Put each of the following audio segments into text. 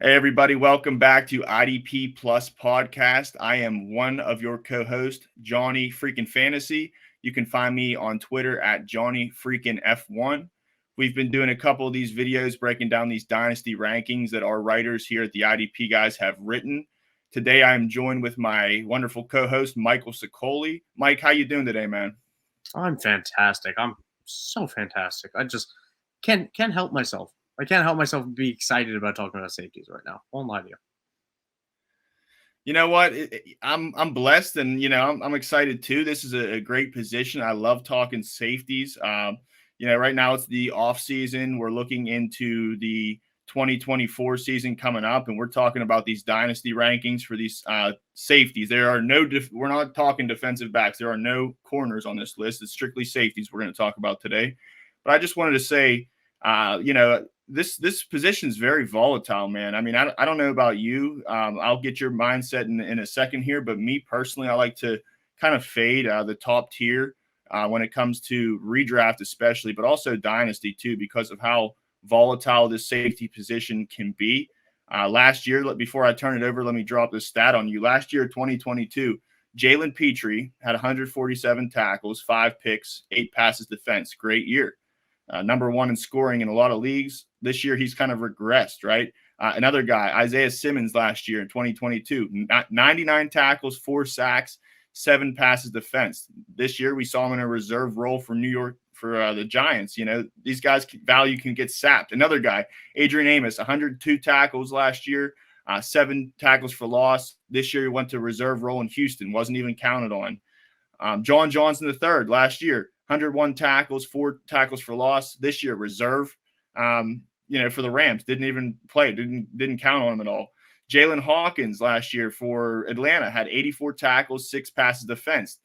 Hey, everybody, welcome back to IDP Plus Podcast. I am one of your co hosts, Johnny Freaking Fantasy. You can find me on Twitter at Johnny Freaking F1. We've been doing a couple of these videos breaking down these Dynasty rankings that our writers here at the IDP guys have written. Today, I am joined with my wonderful co host, Michael Sicoli. Mike, how you doing today, man? I'm fantastic. I'm so fantastic. I just can't help myself. I can't help myself be excited about talking about safeties right now. Won't lie to you. You know what? I'm blessed, and I'm excited too. This is a great position. I love talking safeties. Right now it's the off season. We're looking into the 2024 season coming up, and we're talking about these dynasty rankings for these safeties. There are no. We're not talking defensive backs. There are no corners on this list. It's strictly safeties we're going to talk about today. But I just wanted to say, this position is very volatile, man. I mean, I don't know about you. I'll get your mindset in a second here, but me personally, I like to kind of fade the top tier when it comes to redraft, especially, but also dynasty too, because of how volatile this safety position can be. Last year, before I turn it over, let me drop this stat on you. Last year, 2022, Jalen Petrie had 147 tackles, 5 picks, 8 passes defense. Great year. Number one in scoring in a lot of leagues. This year, he's kind of regressed, right? Another guy, Isaiah Simmons, last year in 2022, 99 tackles, 4 sacks, 7 passes defense. This year, we saw him in a reserve role for New York, for the Giants. These guys' value can get sapped. Another guy, Adrian Amos, 102 tackles last year, 7 tackles for loss. This year, he went to reserve role in Houston, wasn't even counted on. John Johnson III last year, 101 tackles, 4 tackles for loss. This year, reserve, for the Rams. Didn't even play. Didn't count on him at all. Jalen Hawkins last year for Atlanta had 84 tackles, 6 passes defense.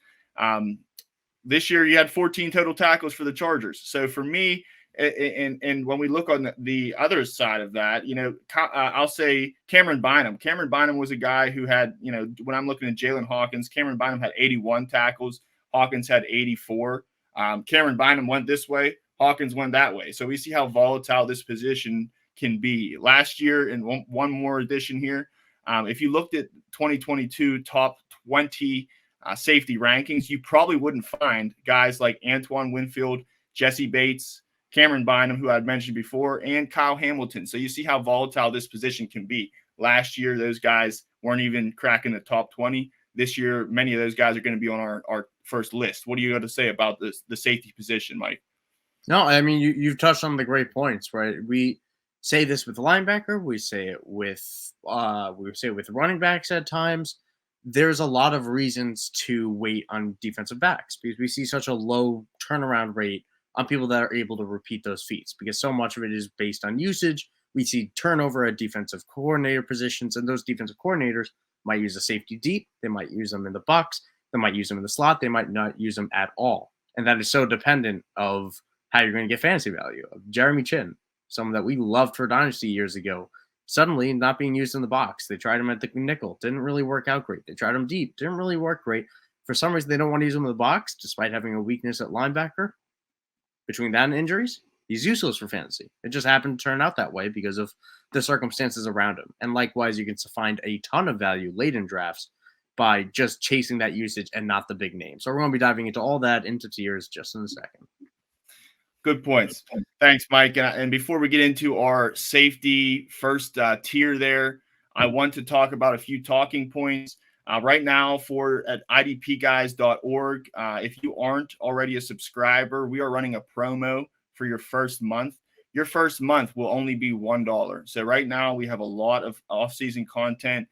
This year, he had 14 total tackles for the Chargers. So for me, and when we look on the other side of that, I'll say Cameron Bynum. Cameron Bynum was a guy who had, when I'm looking at Jalen Hawkins, Cameron Bynum had 81 tackles. Hawkins had 84. Cameron Bynum went this way. Hawkins went that way. So we see how volatile this position can be. Last year, and one more addition here, if you looked at 2022 top 20 safety rankings, you probably wouldn't find guys like Antoine Winfield, Jesse Bates, Cameron Bynum, who I'd mentioned before, and Kyle Hamilton. So you see how volatile this position can be. Last year, those guys weren't even cracking the top 20. This year, many of those guys are going to be on our first list. What do you got to say about the safety position, Mike? No, I mean, you've touched on the great points, right? We say this with linebacker. We say it with running backs at times. There's a lot of reasons to wait on defensive backs because we see such a low turnaround rate on people that are able to repeat those feats because so much of it is based on usage. We see turnover at defensive coordinator positions, and those defensive coordinators might use a safety deep. They might use them in the box. They might use them in the slot. They might not use them at all. And that is so dependent of how you're going to get fantasy value. Jeremy Chin, someone that we loved for Dynasty years ago, suddenly not being used in the box. They tried him at the nickel. Didn't really work out great. They tried him deep. Didn't really work great. For some reason, they don't want to use him in the box, despite having a weakness at linebacker. Between that and injuries, he's useless for fantasy. It just happened to turn out that way because of the circumstances around him. And likewise, you can find a ton of value late in drafts by just chasing that usage and not the big name. So we're going to be diving into all that into tiers just in a second. Good points. Thanks, Mike. And before we get into our safety first tier there, I want to talk about a few talking points. Right now at idpguys.org, if you aren't already a subscriber, we are running a promo for your first month. Your first month will only be $1. So right now we have a lot of off-season content.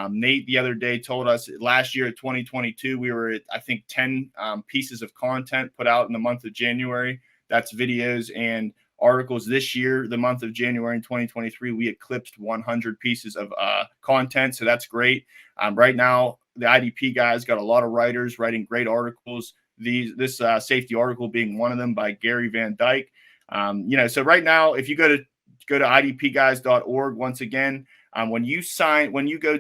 Nate the other day told us last year at 2022, we were at, I think, 10 pieces of content put out in the month of January. That's videos and articles. This year, the month of January in 2023, we eclipsed 100 pieces of content. So that's great. Right now, the IDP guys got a lot of writers writing great articles. This safety article being one of them by Gary Van Dyke. So right now, if you go to idpguys.org, once again, when you go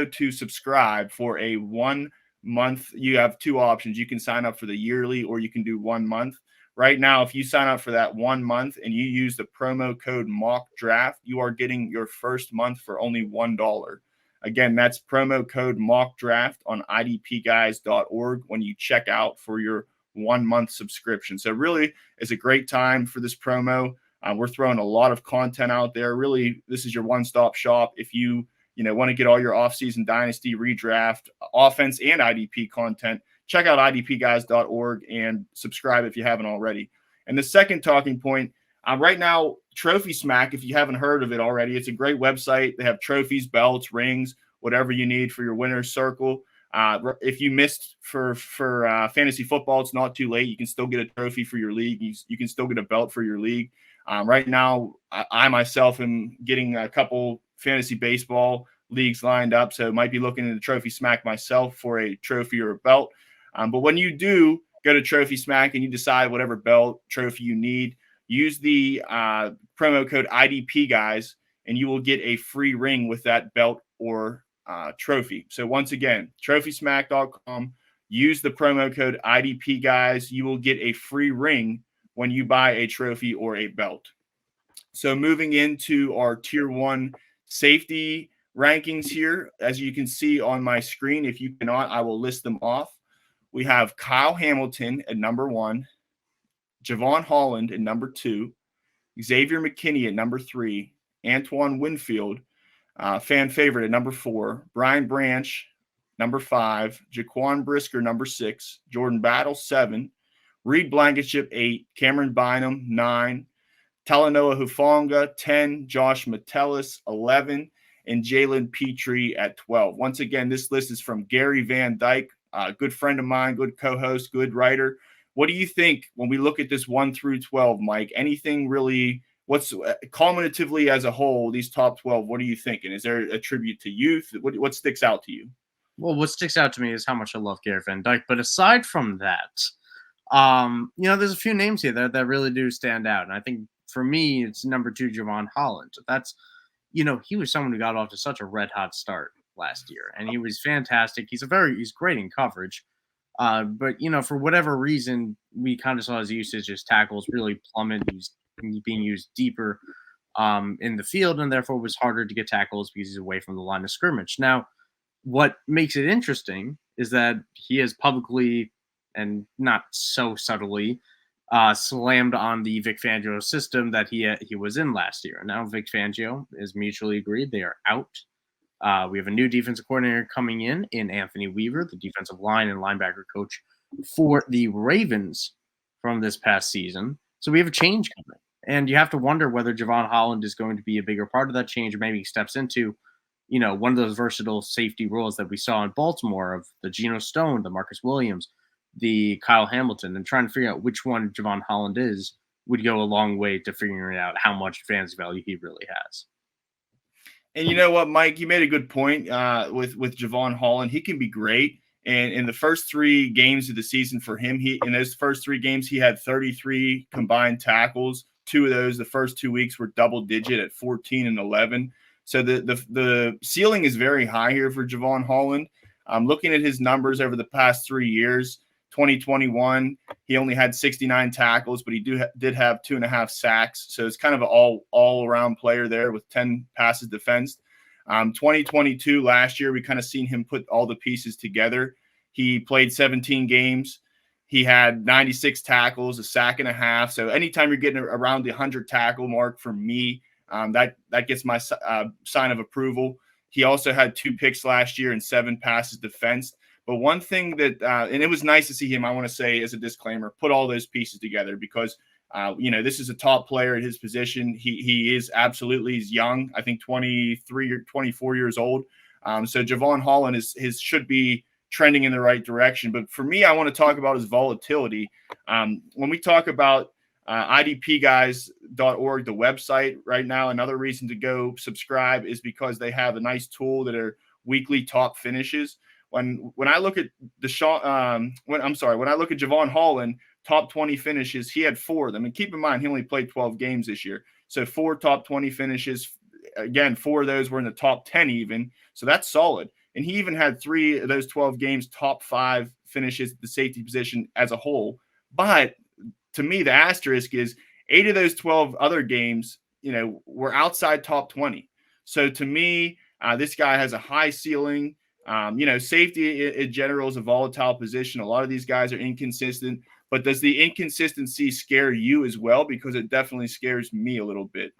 to subscribe for a 1 month, you have 2 options. You can sign up for the yearly or you can do 1 month. right now, if you sign up for that 1 month and you use the promo code mock draft, you are getting your first month for only $1. Again, that's promo code mock draft on idpguys.org when you check out for your 1 month subscription. So really, it's a great time for this promo. We're throwing a lot of content out there. Really, this is your one-stop shop. If you want to get all your offseason dynasty, redraft, offense, and IDP content, check out idpguys.org and subscribe if you haven't already. And the second talking point, right now, Trophy Smack, if you haven't heard of it already, it's a great website. They have trophies, belts, rings, whatever you need for your winner's circle. If you missed for fantasy football, it's not too late. You can still get a trophy for your league. You can still get a belt for your league. Right now, I myself am getting a couple fantasy baseball leagues lined up, so might be looking into Trophy Smack myself for a trophy or a belt. But when you do go to Trophy Smack and you decide whatever belt, trophy you need, use the promo code IDP guys, and you will get a free ring with that belt or trophy. So once again, trophysmack.com, use the promo code IDP guys. You will get a free ring when you buy a trophy or a belt. So moving into our tier 1 safety rankings here, as you can see on my screen, if you cannot, I will list them off. We have Kyle Hamilton at number 1, Javon Holland at number 2, Xavier McKinney at number 3, Antoine Winfield, fan favorite at number 4, Brian Branch, number 5, Jaquan Brisker, number 6, Jordan Battle, 7, Reed Blankenship, 8, Cameron Bynum, 9, Talanoa Hufanga, 10, Josh Metellus, 11, and Jalen Petrie at 12. Once again, this list is from Gary Van Dyke, good friend of mine, good co-host, good writer. What do you think when we look at this 1 through 12, Mike? Anything really, what's cumulatively as a whole, these top 12, what are you thinking? Is there a tribute to youth? What sticks out to you? Well, what sticks out to me is how much I love Gary Van Dyke. But aside from that, there's a few names here that really do stand out. And I think for me, it's number 2, Javon Holland. That's, he was someone who got off to such a red hot start last year, and he was fantastic. He's great in coverage. But for whatever reason, we kind of saw his usage as tackles really plummet. He's being used deeper in the field, and therefore it was harder to get tackles because he's away from the line of scrimmage. Now, what makes it interesting is that he has publicly and not so subtly slammed on the Vic Fangio system that he was in last year. Now Vic Fangio is mutually agreed they are out. We have a new defensive coordinator coming in Anthony Weaver, the defensive line and linebacker coach for the Ravens from this past season. So we have a change coming. And you have to wonder whether Javon Holland is going to be a bigger part of that change, or maybe he steps into, one of those versatile safety roles that we saw in Baltimore of the Geno Stone, the Marcus Williams, the Kyle Hamilton, and trying to figure out which one Javon Holland is would go a long way to figuring out how much fantasy value he really has. And you know what, Mike, you made a good point with Javon Holland. He can be great. And in the first 3 games of the season for him, in those first 3 games, he had 33 combined tackles. 2 of those, the first 2 weeks, were double digit at 14 and 11. So the ceiling is very high here for Javon Holland. Looking at his numbers over the past 3 years, 2021, he only had 69 tackles, but he did have 2.5 sacks. So it's kind of an all-around player there with 10 passes defensed. 2022, last year, we kind of seen him put all the pieces together. He played 17 games. He had 96 tackles, a sack and a half. So anytime you're getting around the 100 tackle mark for me, that gets my sign of approval. He also had 2 picks last year and 7 passes defensed. But one thing that, and it was nice to see him, I want to say as a disclaimer, put all those pieces together because, this is a top player at his position. He is absolutely, he's young. I think 23 or 24 years old. So Javon Holland should be trending in the right direction. But for me, I want to talk about his volatility. When we talk about idpguys.org, the website right now, another reason to go subscribe is because they have a nice tool that are weekly top finishes. When I look at when I look at Javon Holland, top 20 finishes, he had 4 of them. And keep in mind, he only played 12 games this year. So 4 top 20 finishes. Again, 4 of those were in the top 10 even. So that's solid. And he even had 3 of those 12 games, top 5 finishes at the safety position as a whole. But to me, the asterisk is 8 of those 12 other games, were outside top 20. So to me, this guy has a high ceiling. Safety in general is a volatile position. A lot of these guys are inconsistent, but does the inconsistency scare you as well? Because it definitely scares me a little bit.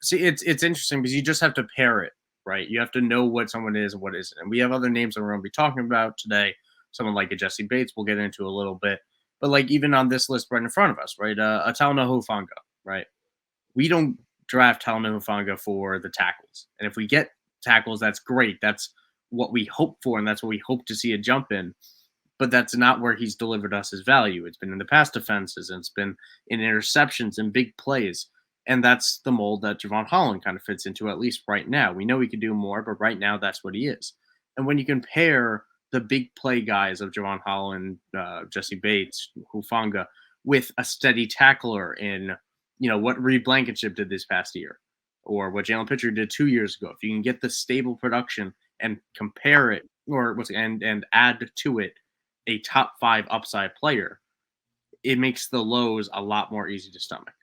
See, it's interesting because you just have to pair it, right? You have to know what someone is and what isn't. And we have other names that we're going to be talking about today. Someone like a Jesse Bates, we'll get into a little bit. But like even on this list right in front of us, right? A Talanoa Hufanga, right? We don't draft Talanoa Hufanga for the tackles. And if we get tackles, that's great. That's what we hope for, and that's what we hope to see a jump in. But that's not where he's delivered us his value. It's been in the pass defenses, and it's been in interceptions and big plays. And that's the mold that Javon Holland kind of fits into, at least right now. We know he could do more, but right now that's what he is. And when you compare the big play guys of Javon Holland, Jesse Bates, Hufanga, with a steady tackler in, what Reed Blankenship did this past year, or what Jalen Pitcher did 2 years ago. If you can get the stable production and compare it, and add to it a top 5 upside player, it makes the lows a lot more easy to stomach.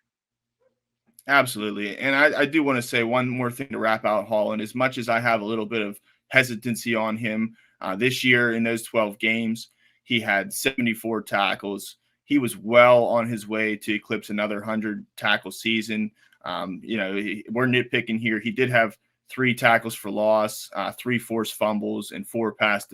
Absolutely. And I do want to say one more thing to wrap out Holland. As much as I have a little bit of hesitancy on him this year in those 12 games, he had 74 tackles. He was well on his way to eclipse another 100 tackle season. We're nitpicking here. He did have 3 tackles for loss, 3 forced fumbles, and 4 pass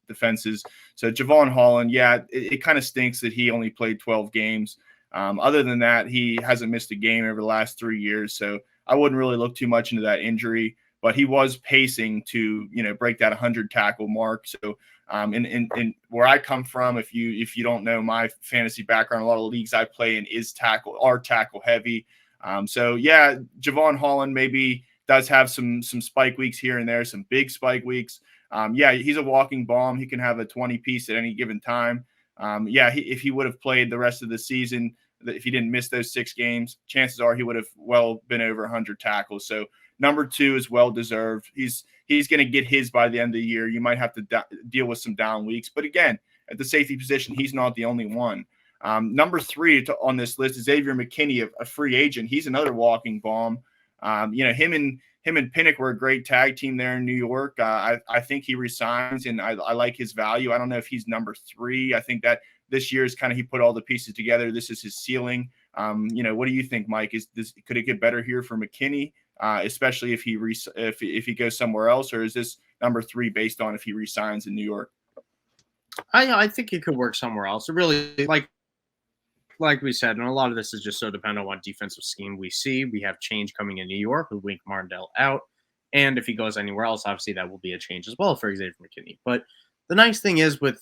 defenses. So Javon Holland, it kind of stinks that he only played 12 games. Other than that, he hasn't missed a game over the last 3 years. So I wouldn't really look too much into that injury, but he was pacing to, break that 100 tackle mark. So in where I come from, if you don't know my fantasy background, a lot of the leagues I play in are tackle heavy. Javon Holland maybe does have some spike weeks here and there, some big spike weeks. He's a walking bomb. He can have a 20 piece at any given time. If he would have played the rest of the season, if he didn't miss those 6 games, chances are he would have well been over 100 tackles. So number 2 is well deserved. He's going to get his by the end of the year. You might have to deal with some down weeks, but again, at the safety position, he's not the only one. Number 3 on this list is Xavier McKinney, a free agent. He's another walking bomb. Him and Pinnock were a great tag team there in New York. I think he resigns, and I like his value. I don't know if he's number 3. I think that this year is kind of he put all the pieces together. This is his ceiling. What do you think, Mike? Could it get better here for McKinney, especially if he goes somewhere else, or is this number 3 based on if he resigns in New York? I think he could work somewhere else. It really, like we said, and a lot of this is just so dependent on what defensive scheme we see. We have change coming in New York with Wink Martindale out. And if he goes anywhere else, obviously that will be a change as well for Xavier McKinney. But the nice thing is with,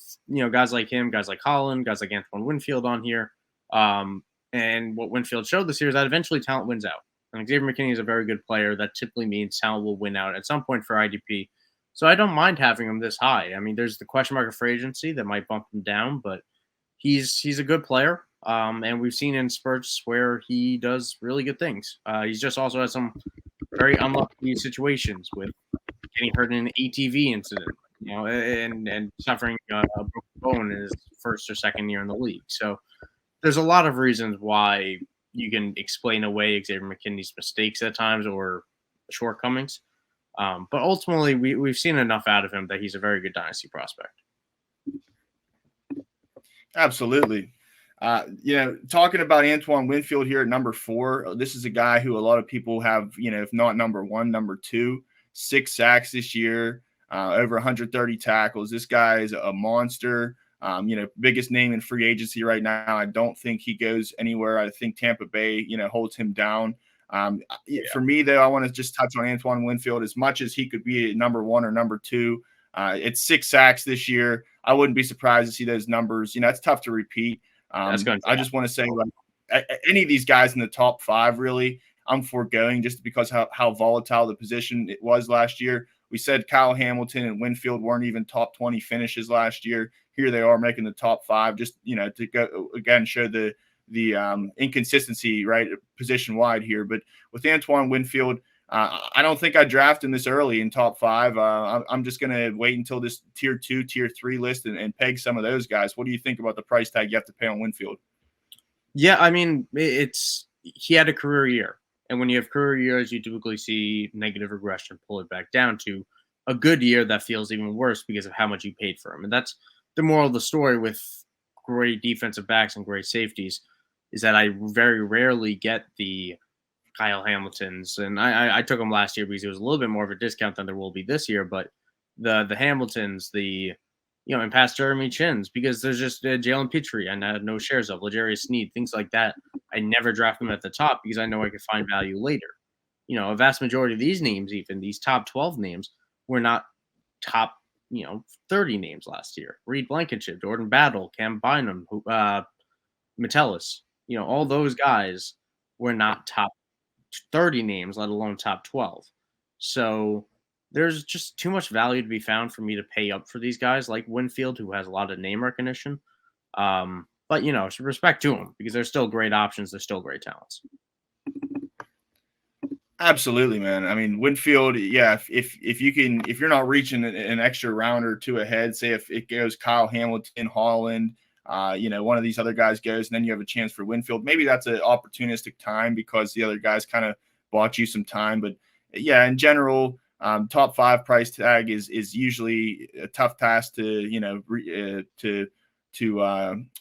guys like him, guys like Holland, guys like Antoine Winfield on here, and what Winfield showed this year is that eventually talent wins out. And Xavier McKinney is a very good player. That typically means talent will win out at some point for IDP. So I don't mind having him this high. I mean, there's the question mark of free agency that might bump him down, but he's a good player. And we've seen in spurts where he does really good things. He's just also had some very unlucky situations with getting hurt in an ATV incident, and suffering a broken bone in his first or second year in the league. So there's a lot of reasons why you can explain away Xavier McKinney's mistakes at times or shortcomings. But ultimately, we've seen enough out of him that he's a very good dynasty prospect. Absolutely. Talking about Antoine Winfield here at number 4, this is a guy who a lot of people have, if not number 1, number 2, 6 sacks this year, over 130 tackles. This guy is a monster. Biggest name in free agency right now. I don't think he goes anywhere. I think Tampa Bay, holds him down. For me, though, I want to just touch on Antoine Winfield. As much as he could be number 1 or number 2, it's 6 sacks this year. I wouldn't be surprised to see those numbers. It's tough to repeat. I just want to say, any of these guys in the top 5, really, I'm foregoing just because how volatile the position it was last year. We said Kyle Hamilton and Winfield weren't even top 20 finishes last year. Here they are making the top 5, just to go again show the inconsistency, right, position wide here. But with Antoine Winfield, I don't think I draft him this early in top 5. I'm just going to wait until this tier 2, tier 3 list and peg some of those guys. What do you think about the price tag you have to pay on Winfield? Yeah, I mean, it's he had a career year, and when you have career years, you typically see negative regression pull it back down to a good year that feels even worse because of how much you paid for him, and that's the moral of the story with great defensive backs and great safeties, is that I very rarely get the Kyle Hamiltons, and I took him last year because it was a little bit more of a discount than there will be this year. But the Hamiltons, and past Jeremy Chins, because there's just Jalen Petrie and I had no shares of Legarius Sneed, things like that. I never draft them at the top because I know I could find value later. A vast majority of these names, even these top 12 names, were not top 30 names last year. Reed Blankenship, Jordan Battle, Cam Bynum, Metellus, all those guys were not top 30 names, let alone top 12. So there's just too much value to be found for me to pay up for these guys like Winfield, who has a lot of name recognition. But respect to them because they're still great options. They're still great talents. Absolutely, man. I mean, Winfield, yeah, if you can, if you're not reaching an extra round or two ahead, say if it goes Kyle Hamilton, Holland, one of these other guys goes, and then you have a chance for Winfield. Maybe that's an opportunistic time because the other guys kind of bought you some time. But yeah, in general, top 5 price tag is usually a tough task to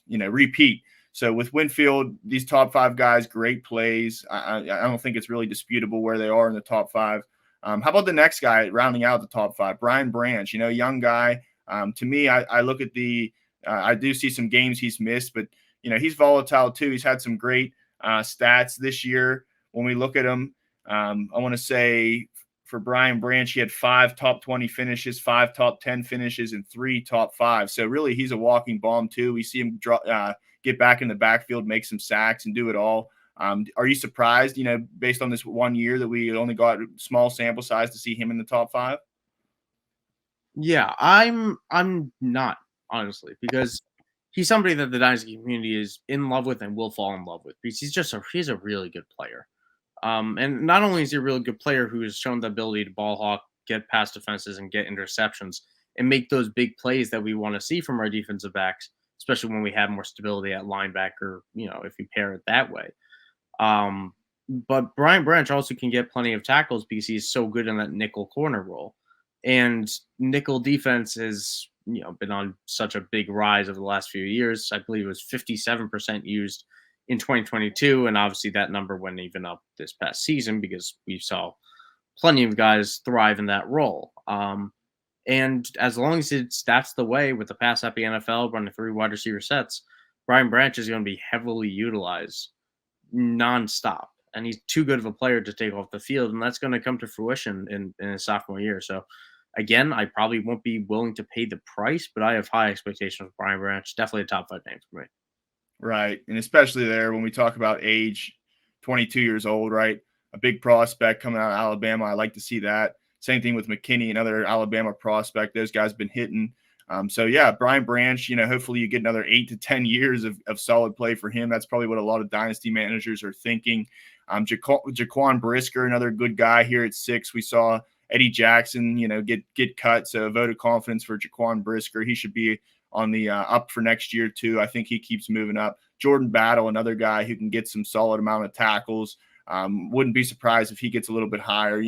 repeat. So with Winfield, these top 5 guys, great plays. I don't think it's really disputable where they are in the top 5. How about the next guy rounding out the top 5? Brian Branch, young guy. To me, I look at I do see some games he's missed, but he's volatile too. He's had some great stats this year. When we look at him, I want to say for Brian Branch, he had 5 top 20 finishes, 5 top 10 finishes, and 3 top 5. So really, he's a walking bomb too. We see him get back in the backfield, make some sacks, and do it all. Are you surprised, based on this 1 year that we only got small sample size to see him in the top 5? Yeah, I'm not, honestly, because he's somebody that the Dynasty community is in love with and will fall in love with because he's a really good player. And not only is he a really good player who has shown the ability to ball hawk, get past defenses, and get interceptions and make those big plays that we want to see from our defensive backs, especially when we have more stability at linebacker, if we pair it that way. Um, but Brian Branch also can get plenty of tackles because he's so good in that nickel corner role. And nickel defense has, been on such a big rise over the last few years. I believe it was 57% used in 2022. And obviously that number went even up this past season because we saw plenty of guys thrive in that role. And as long as that's the way with the pass happy NFL running 3 wide receiver sets, Brian Branch is going to be heavily utilized nonstop. And he's too good of a player to take off the field. And that's going to come to fruition in his sophomore year. So, again, I probably won't be willing to pay the price, but I have high expectations with Brian Branch. Definitely a top 5 name for me. Right. And especially there when we talk about age, 22 years old, right? A big prospect coming out of Alabama. I like to see that. Same thing with McKinney, another Alabama prospect. Those guys been hitting. So, yeah, Brian Branch, hopefully you get another 8 to 10 years of solid play for him. That's probably what a lot of dynasty managers are thinking. Jaquan Brisker, another good guy here at 6. We saw Eddie Jackson, get cut. So a vote of confidence for Jaquan Brisker. He should be on the up for next year too. I think he keeps moving up. Jordan Battle, another guy who can get some solid amount of tackles. Wouldn't be surprised if he gets a little bit higher.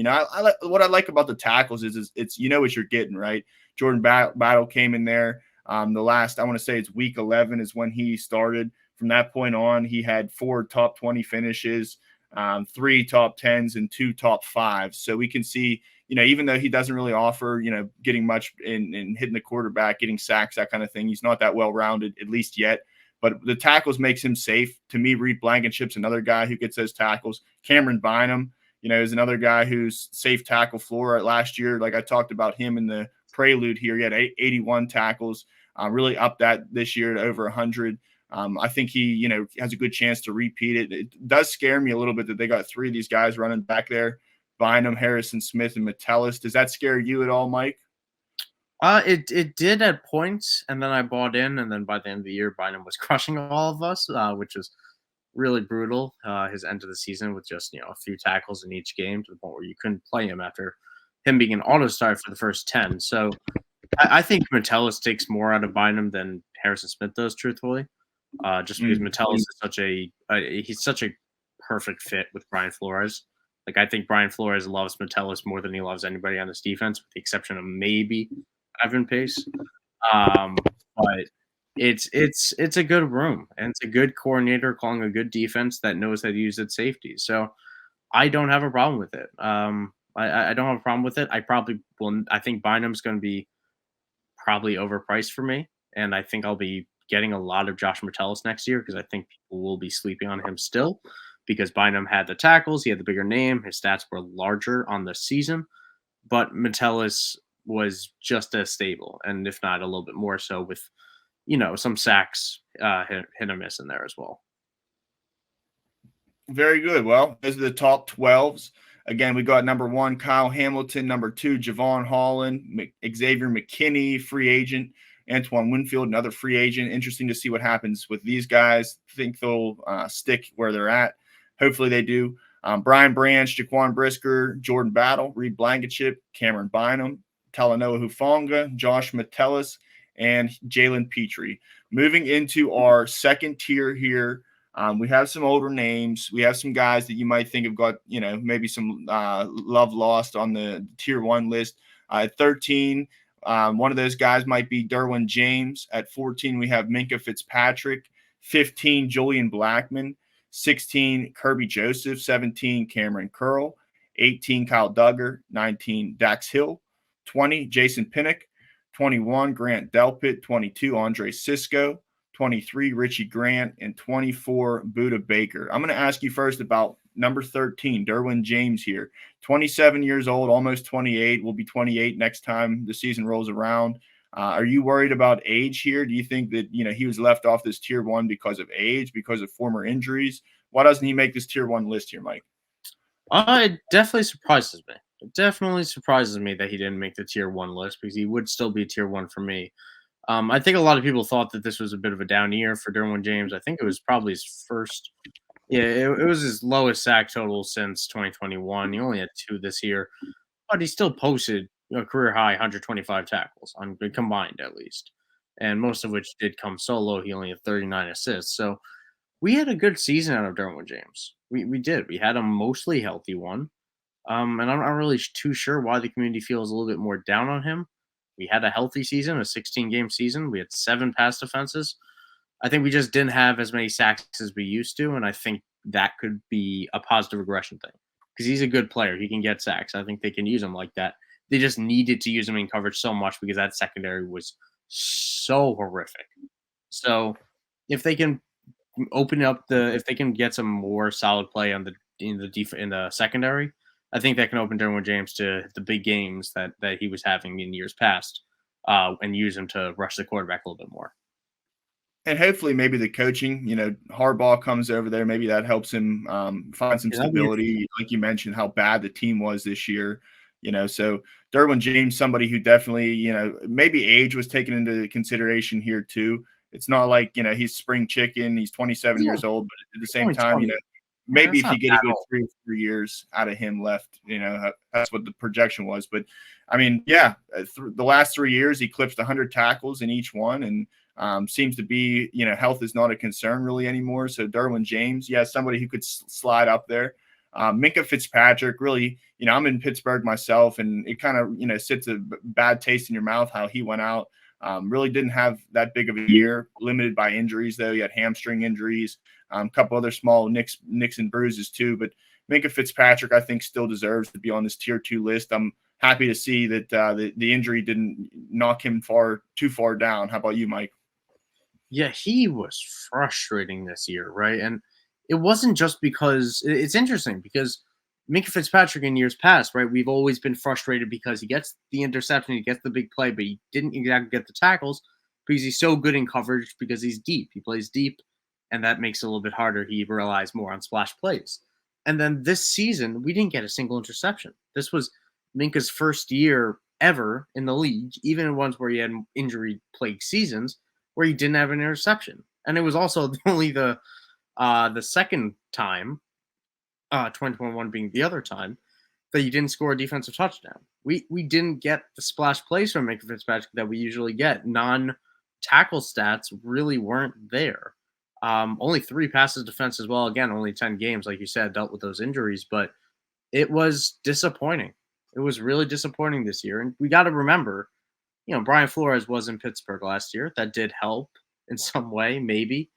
What I like about the tackles is it's what you're getting, right? Jordan Battle came in there. The last, I want to say it's week 11 is when he started. From that point on, he had 4 top 20 finishes, 3 top 10s, and 2 top 5s. So we can see, even though he doesn't really offer, getting much in hitting the quarterback, getting sacks, that kind of thing, he's not that well-rounded, at least yet. But the tackles makes him safe. To me, Reed Blankenship's another guy who gets those tackles. Cameron Bynum, is another guy who's safe tackle floor. Last year, like I talked about him in the prelude here, he had 81 tackles, really up that this year to over 100. I think he, has a good chance to repeat it. It does scare me a little bit that they got 3 of these guys running back there, Bynum, Harrison Smith, and Metellus. Does that scare you at all, Mike? It did at points, and then I bought in, and then by the end of the year, Bynum was crushing all of us, which was really brutal. His end of the season with just a few tackles in each game to the point where you couldn't play him after him being an auto start for the first 10. So I think Metellus takes more out of Bynum than Harrison Smith does, truthfully. just because Mm. Metellus is he's such a perfect fit with Brian Flores. Like I think Brian Flores loves Metellus more than he loves anybody on this defense, with the exception of maybe Ivan Pace. But it's a good room, and it's a good coordinator calling a good defense that knows how to use its safety. So I don't have a problem with it. I don't have a problem with it. I probably will. I think Bynum's going to be probably overpriced for me, and I think I'll be getting a lot of Josh Metellus next year because I think people will be sleeping on him still because Bynum had the tackles, he had the bigger name, his stats were larger on the season, but Metellus was just as stable, and if not a little bit more so, with some sacks, hit or miss in there as well. Very good. Well, those are the top 12s. Again, we got number 1, Kyle Hamilton, number 2, Javon Holland, Xavier McKinney, free agent, Antoine Winfield, another free agent. Interesting to see what happens with these guys. Think they'll stick where they're at. Hopefully they do. Brian Branch, Jaquan Brisker, Jordan Battle, Reed Blankenship, Cameron Bynum, Talanoa Hufanga, Josh Metellus, and Jalen Petrie. Moving into our second tier here, we have some older names. We have some guys that you might think have got, maybe some love lost on the tier 1 list. At 13, one of those guys might be Derwin James. At 14, we have Minka Fitzpatrick. 15, Julian Blackman. 16, Kirby Joseph. 17, Cameron Curl. 18, Kyle Duggar. 19, Dax Hill. 20, Jason Pinnock. 21, Grant Delpit. 22, Andre Sisco. 23, Richie Grant, and 24, Buda Baker. I'm going to ask you first about number 13, Derwin James here. 27 years old, almost 28, will be 28 next time the season rolls around. Are you worried about age here? Do you think that, he was left off this tier 1 because of age, because of former injuries? Why doesn't he make this tier 1 list here, Mike? It definitely surprises me. It definitely surprises me that he didn't make the tier 1 list because he would still be tier 1 for me. I think a lot of people thought that this was a bit of a down year for Derwin James. I think it was probably his first. Yeah, it was his lowest sack total since 2021. He only had 2 this year, but he still posted a career high 125 tackles on combined at least, and most of which did come solo. He only had 39 assists. So we had a good season out of Derwin James. We did. We had a mostly healthy one. And I'm not really too sure why the community feels a little bit more down on him. We had a healthy season, a 16-game season. We had 7 pass defenses. I think we just didn't have as many sacks as we used to, and I think that could be a positive regression thing because he's a good player. He can get sacks. I think they can use him like that. They just needed to use him in coverage so much because that secondary was so horrific. So if they can if they can get some more solid play on in the secondary, I think that can open Derwin James to the big games that he was having in years past, and use him to rush the quarterback a little bit more. And hopefully maybe the coaching, Harbaugh comes over there. Maybe that helps him find some stability. Like you mentioned, how bad the team was this year. So Derwin James, somebody who definitely, maybe age was taken into consideration here too. It's not like, he's spring chicken. He's 27 years old, but at the same time, maybe if you get a good 3 or 4 years out of him left, that's what the projection was. But I mean, yeah, the last 3 years, he clipped 100 tackles in each one, and seems to be, health is not a concern really anymore. So Derwin James, somebody who could slide up there. Minka Fitzpatrick, really, I'm in Pittsburgh myself, and it kind of, sits a bad taste in your mouth how he went out. Really didn't have that big of a year, limited by injuries, though. He had hamstring injuries, a couple other small nicks and bruises, too. But Minka Fitzpatrick, I think, still deserves to be on this tier 2 list. I'm happy to see that the injury didn't knock him too far down. How about you, Mike? Yeah, he was frustrating this year, right? And it wasn't just because it's interesting because Minka Fitzpatrick in years past, right? We've always been frustrated because he gets the interception, he gets the big play, but he didn't exactly get the tackles because he's so good in coverage because he's deep. He plays deep, and that makes it a little bit harder. He relies more on splash plays. And then this season, we didn't get a single interception. This was Minka's first year ever in the league, even in ones where he had injury-plagued seasons, where he didn't have an interception. And it was also only the second time, 2021 being the other time, that he didn't score a defensive touchdown. We didn't get the splash plays from Minka Fitzpatrick that we usually get. Non-tackle stats really weren't there. Only 3 passes defense as well. Again, only 10 games, like you said, dealt with those injuries, but it was disappointing. It was really disappointing this year. And we got to remember, Brian Flores was in Pittsburgh last year. That did help in some way, maybe,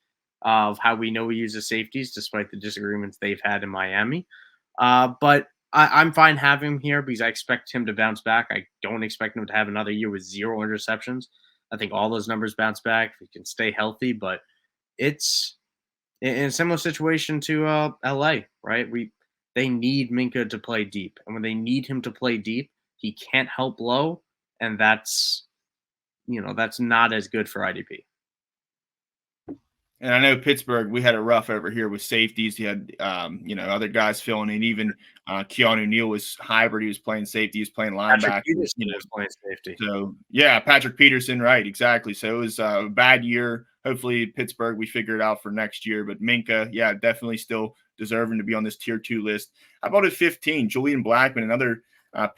of how we know he uses safeties despite the disagreements they've had in Miami. But I'm fine having him here because I expect him to bounce back. I don't expect him to have another year with 0 interceptions. I think all those numbers bounce back if he can stay healthy. But it's in a similar situation to LA, right? They need Minka to play deep, and when they need him to play deep, he can't help low, and that's not as good for IDP. And I know Pittsburgh, we had it rough over here with safeties. You had, other guys filling in. Even Keanu Neal was hybrid. He was playing safety. He was playing Patrick linebacker. Peterson was playing safety. So, yeah, Patrick Peterson, right, exactly. So it was a bad year. Hopefully, Pittsburgh, we figure it out for next year. But Minka, yeah, definitely still deserving to be on this tier 2 list. How about at 15, Julian Blackmon, another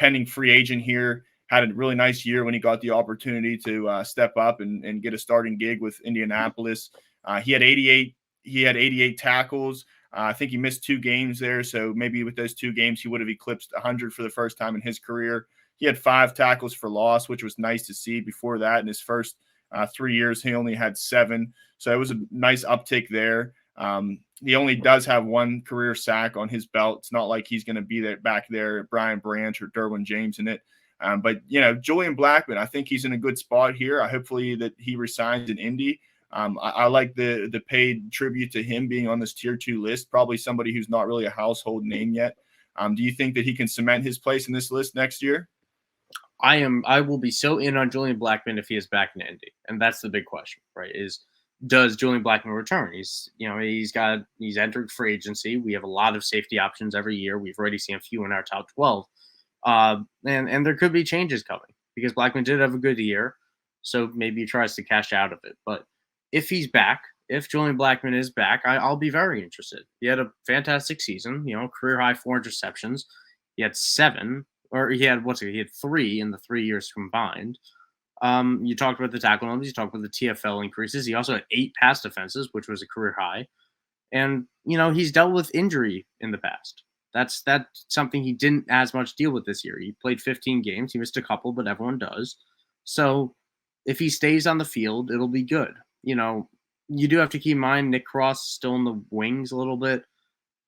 pending free agent here. Had a really nice year when he got the opportunity to step up and get a starting gig with Indianapolis. He had 88. He had 88 tackles. I think he missed 2 games there, so maybe with those 2 games, he would have eclipsed 100 for the first time in his career. He had 5 tackles for loss, which was nice to see. Before that, in his first 3 years, he only had 7, so it was a nice uptick there. He only does have 1 career sack on his belt. It's not like he's going to be there back there, Brian Branch or Derwin James in it. But Julian Blackmon, I think he's in a good spot here. Hopefully that he resigns in Indy. I like the paid tribute to him being on this tier 2 list. Probably somebody who's not really a household name yet. Do you think that he can cement his place in this list next year? I will be so in on Julian Blackmon if he is back in Indy, and that's the big question, right? Does Julian Blackmon return? He's entered free agency. We have a lot of safety options every year. We've already seen a few in our top 12, and there could be changes coming because Blackmon did have a good year, so maybe he tries to cash out of it. But if he's back, if Julian Blackmon is back, I'll be very interested. He had a fantastic season, career high 4 interceptions. He had 7, or he had 3 in the 3 years combined. You talked about the tackle numbers. You talked about the TFL increases. He also had 8 pass defenses, which was a career high. And he's dealt with injury in the past. That's something he didn't as much deal with this year. He played 15 games. He missed a couple, but everyone does. So if he stays on the field, it'll be good. You do have to keep in mind Nick Cross still in the wings a little bit.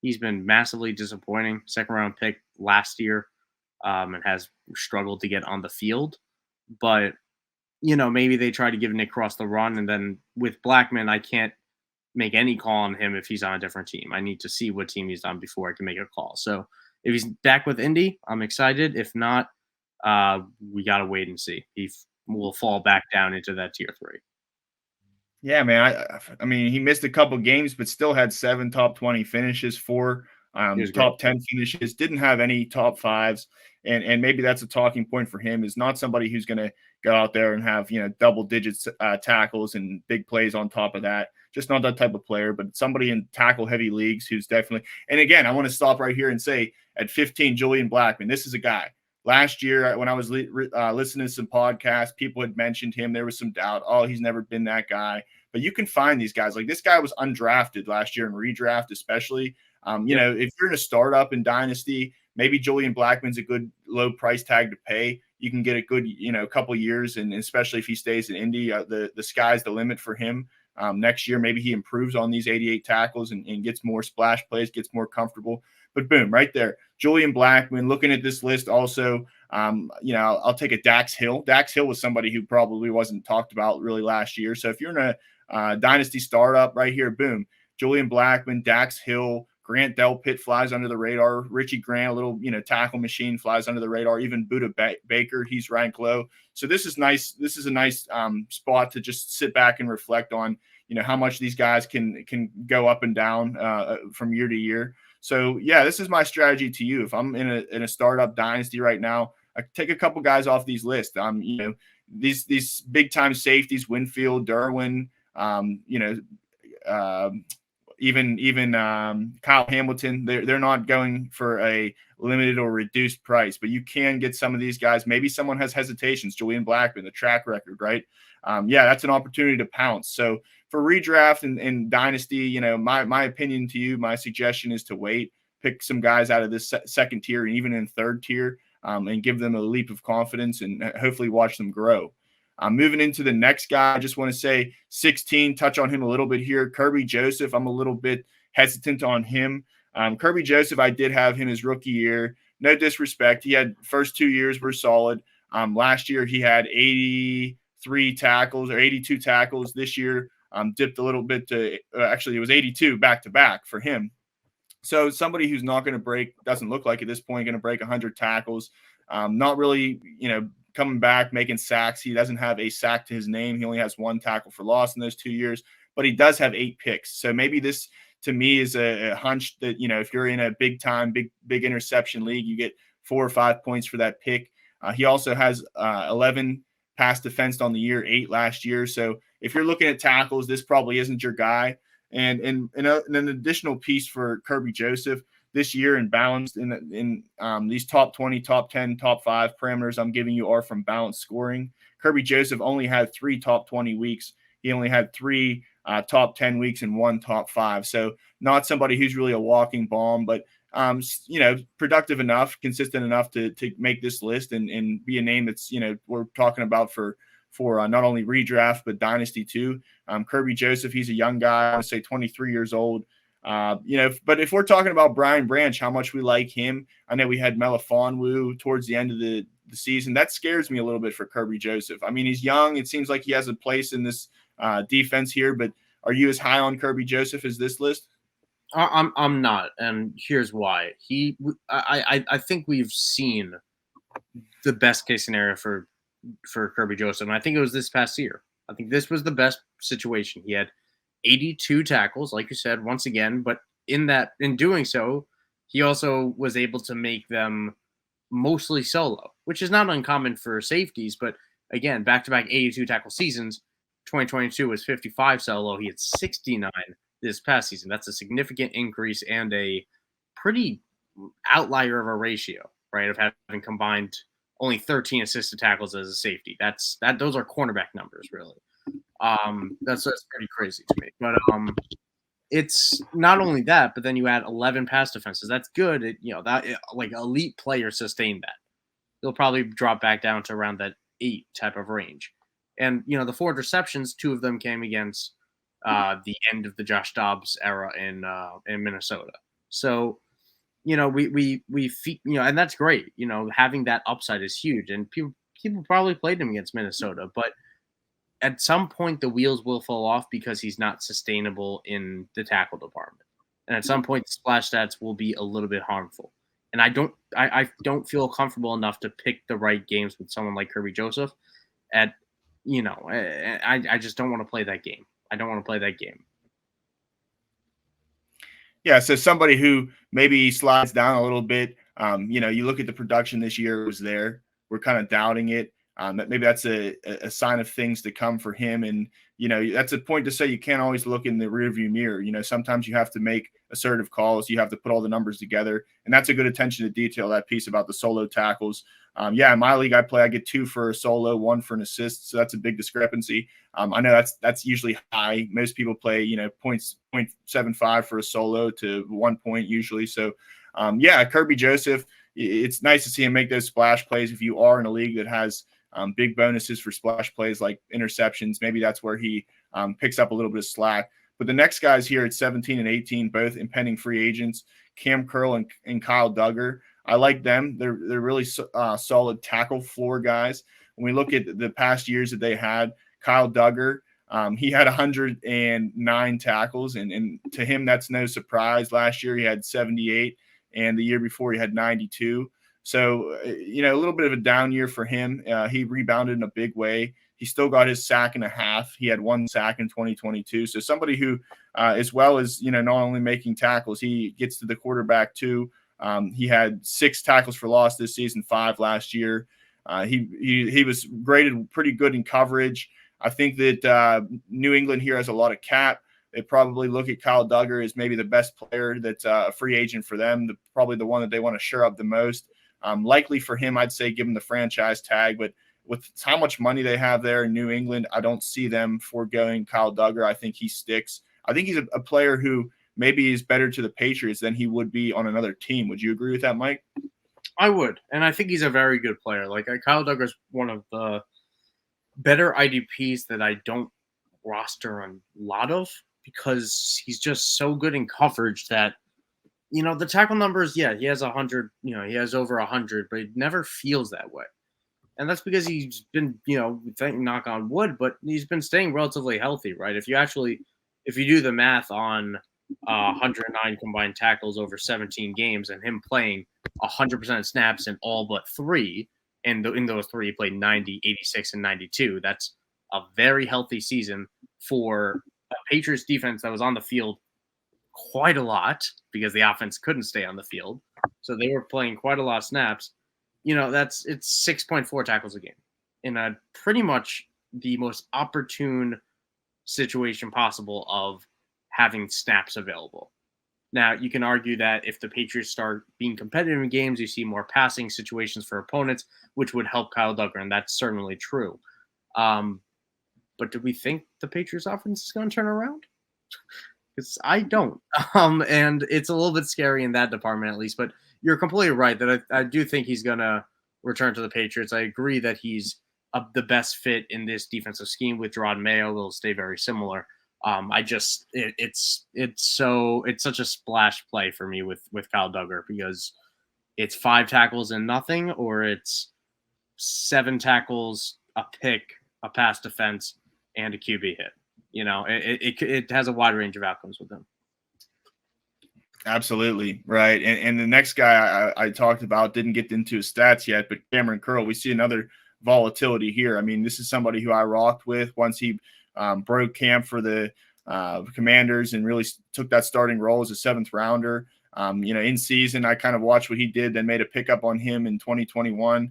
He's been massively disappointing. 2nd round pick last year, and has struggled to get on the field. But maybe they try to give Nick Cross the run, and then with Blackmon, I can't make any call on him if he's on a different team. I need to see what team he's on before I can make a call. So if he's back with Indy, I'm excited. If not, we got to wait and see. He will fall back down into that tier 3. Yeah, man. I mean, he missed a couple games, but still had 7 top 20 finishes, 4 top 10 finishes. Didn't have any top 5s, and maybe that's a talking point for him. Is not somebody who's going to go out there and have double digits tackles and big plays on top of that. Just not that type of player, but somebody in tackle heavy leagues who's definitely. And again, I want to stop right here and say at 15, Julian Blackmon. This is a guy. Last year, when I was listening to some podcasts, people had mentioned him. There was some doubt. Oh, he's never been that guy. But you can find these guys. Like this guy was undrafted last year in redraft, especially. If you're in a startup in Dynasty, maybe Julian Blackmon's a good low price tag to pay. You can get a good, couple years, and especially if he stays in Indy, the sky's the limit for him. Next year, maybe he improves on these 88 tackles and gets more splash plays, gets more comfortable. But boom, right there. Julian Blackmon, looking at this list also, I'll take a Dax Hill. Dax Hill was somebody who probably wasn't talked about really last year. So if you're in a dynasty startup right here, boom, Julian Blackmon, Dax Hill, Grant Delpit flies under the radar. Richie Grant, a little, tackle machine, flies under the radar. Even Buda Baker, he's ranked low. So this is nice. This is a nice spot to just sit back and reflect on, how much these guys can go up and down from year to year. So yeah, this is my strategy to you. If I'm in a startup dynasty right now, I take a couple guys off these lists. These big time safeties, Winfield, Derwin, even Kyle Hamilton. They're not going for a limited or reduced price, but you can get some of these guys. Maybe someone has hesitations. Julian Blackmon, the track record, right? Yeah, that's an opportunity to pounce. So for redraft and Dynasty, you know, my opinion to you, my suggestion is to wait, pick some guys out of this second tier and even in third tier, and give them a leap of confidence and hopefully watch them grow. Moving into the next guy, I just want to say 16, touch on him a little bit here. Kirby Joseph, I'm a little bit hesitant on him. Kirby Joseph, I did have him his rookie year. No disrespect. He had first 2 years were solid. Last year, he had 83 tackles or 82 tackles. This year, dipped a little bit to actually, it was 82 back to back for him. So somebody who's not going to break, doesn't look like at this point, going to break 100 tackles. Not really, you know, coming back, making sacks. He doesn't have a sack to his name. He only has 1 tackle for loss in those 2 years, but he does have 8 picks. So maybe this, to me, is a hunch that, you know, if you're in a big time, big interception league, you get 4 or 5 points for that pick. He also has 11 pass defense on the year, 8 last year. So if you're looking at tackles, this probably isn't your guy. And an additional piece for Kirby Joseph this year and balanced in these top 20, top 10, top 5 parameters I'm giving you are from balanced scoring. Kirby Joseph only had 3 top 20 weeks. He only had 3 top 10 weeks and 1 top 5. So not somebody who's really a walking bomb, but you know, productive enough, consistent enough to make this list and be a name that's, you know, we're talking about for not only redraft but dynasty too. Kirby Joseph, he's a young guy. I would say 23 years old. You know, but if we're talking about Brian Branch, how much we like him, I know we had Melifonwu towards the end of the season. That scares me a little bit for Kirby Joseph. I mean, he's young. It seems like he has a place in this defense here, but are you as high on Kirby Joseph as this list? I'm not, and here's why. I think we've seen the best case scenario for Kirby Joseph, and I think it was this past year. I think this was the best situation. He had 82 tackles, like you said, once again, but in doing so, he also was able to make them mostly solo, which is not uncommon for safeties. But again, back-to-back 82 tackle seasons. 2022 was 55 solo. He had 69 this past season. That's a significant increase and a pretty outlier of a ratio, right? Of having combined only 13 assisted tackles as a safety. Those are cornerback numbers, really. That's pretty crazy to me. But it's not only that, but then you add 11 pass defenses. That's good. Like elite players sustain that. They'll probably drop back down to around that 8 type of range. And you know, the 4 interceptions, 2 of them came against the end of the Josh Dobbs era in Minnesota. So, you know, we you know, and that's great. You know, having that upside is huge, and people probably played him against Minnesota, but at some point the wheels will fall off because he's not sustainable in the tackle department, and at some point the splash stats will be a little bit harmful. And I don't feel comfortable enough to pick the right games with someone like Kirby Joseph. I just don't want to play that game. I don't want to play that game. Yeah, so somebody who maybe slides down a little bit. You know, you look at the production this year, it was there. We're kind of doubting it. Maybe that's a sign of things to come for him. And, you know, that's a point to say you can't always look in the rearview mirror. You know, sometimes you have to make assertive calls. You have to put all the numbers together. And that's a good attention to detail, that piece about the solo tackles. Yeah, in my league I get 2 for a solo, 1 for an assist. So that's a big discrepancy. I know that's usually high. Most people play, you know, 0.75 for a solo to 1 point usually. So, yeah, Kirby Joseph, it's nice to see him make those splash plays. If you are in a league that has big bonuses for splash plays like interceptions, maybe that's where he picks up a little bit of slack. But the next guys here at 17 and 18, both impending free agents, Cam Curl and Kyle Duggar. I like them. They're really solid tackle floor guys. When we look at the past years that they had, Kyle Duggar, he had 109 tackles, and to him that's no surprise. Last year he had 78, and the year before he had 92. So, you know, a little bit of a down year for him. He rebounded in a big way. He still got his sack and a half. He had 1 sack in 2022. So somebody who, as well as, you know, not only making tackles, he gets to the quarterback too. He had 6 tackles for loss this season, 5 last year. He was graded pretty good in coverage. I think that New England here has a lot of cap. They probably look at Kyle Duggar as maybe the best player that's a free agent for them, probably the one that they want to shore up the most. Likely for him, I'd say give him the franchise tag, but with how much money they have there in New England, I don't see them foregoing Kyle Duggar. I think he sticks. I think he's a player who maybe is better to the Patriots than he would be on another team. Would you agree with that, Mike? I would, and I think he's a very good player. Like Kyle Duggar's one of the better IDPs that I don't roster a lot of because he's just so good in coverage that the tackle numbers. Yeah, he has 100. He has over 100, but it never feels that way. And that's because he's been, knock on wood, but he's been staying relatively healthy, right? If you do the math on 109 combined tackles over 17 games and him playing 100% of snaps in all but 3, and in those 3 he played 90, 86, and 92, that's a very healthy season for a Patriots defense that was on the field quite a lot because the offense couldn't stay on the field. So they were playing quite a lot of snaps. It's 6.4 tackles a game in a pretty much the most opportune situation possible of having snaps available. Now, you can argue that if the Patriots start being competitive in games, you see more passing situations for opponents, which would help Kyle Duggar, and that's certainly true. But do we think the Patriots offense is going to turn around? Because I don't. And it's a little bit scary in that department, at least. But you're completely right that I do think he's going to return to the Patriots. I agree that he's the best fit in this defensive scheme with Gerard Mayo. They'll stay very similar. It's such a splash play for me with Kyle Duggar because it's 5 tackles and nothing, or it's 7 tackles, a pick, a pass defense, and a QB hit. It has a wide range of outcomes with him. Absolutely. Right. And the next guy I talked about didn't get into his stats yet, but Cameron Curl, we see another volatility here. I mean, this is somebody who I rocked with once he broke camp for the Commanders and really took that starting role as a 7th rounder. In season, I kind of watched what he did, then made a pickup on him in 2021.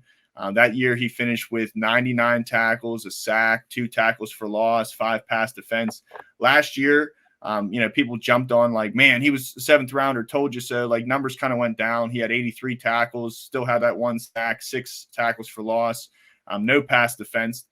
That year, he finished with 99 tackles, a sack, 2 tackles for loss, 5 pass defense. Last year, people jumped on like, man, he was a 7th rounder, told you so. Like numbers kind of went down. He had 83 tackles, still had that 1 sack, 6 tackles for loss, no pass defense.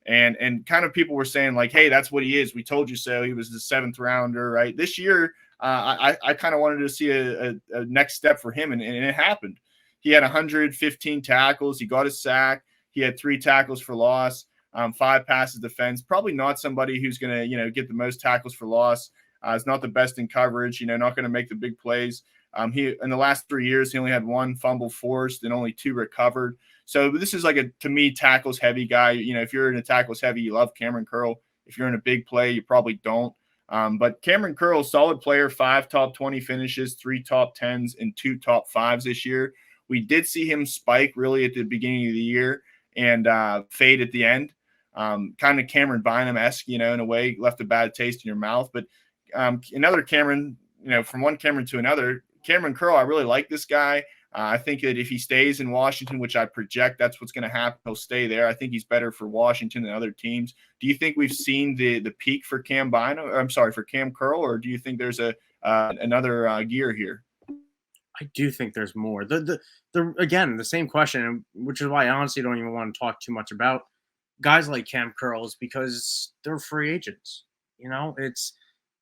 And kind of people were saying like, hey, that's what he is. We told you so. He was the 7th rounder, right? This year, I kind of wanted to see a next step for him, and it happened. He had 115 tackles. He got a sack. He had 3 tackles for loss, 5 passes defense. Probably not somebody who's going to, get the most tackles for loss. Is not the best in coverage, not going to make the big plays. He in the last 3 years, he only had 1 fumble forced and only 2 recovered. So this is like to me, tackles heavy guy. If you're in a tackles heavy, you love Cameron Curl. If you're in a big play, you probably don't. But Cameron Curl, solid player, 5 top 20 finishes, 3 top 10s, and 2 top 5s this year. We did see him spike really at the beginning of the year and fade at the end. Kind of Cameron Bynum-esque, in a way, left a bad taste in your mouth. But another Cameron, from one Cameron to another, Cameron Curl, I really like this guy. I think that if he stays in Washington, which I project that's what's going to happen, he'll stay there. I think he's better for Washington than other teams. Do you think we've seen the peak for Cam Curl, or do you think there's another gear here? I do think there's more. Again, the same question, which is why I honestly don't even want to talk too much about guys like Cam Curls because they're free agents.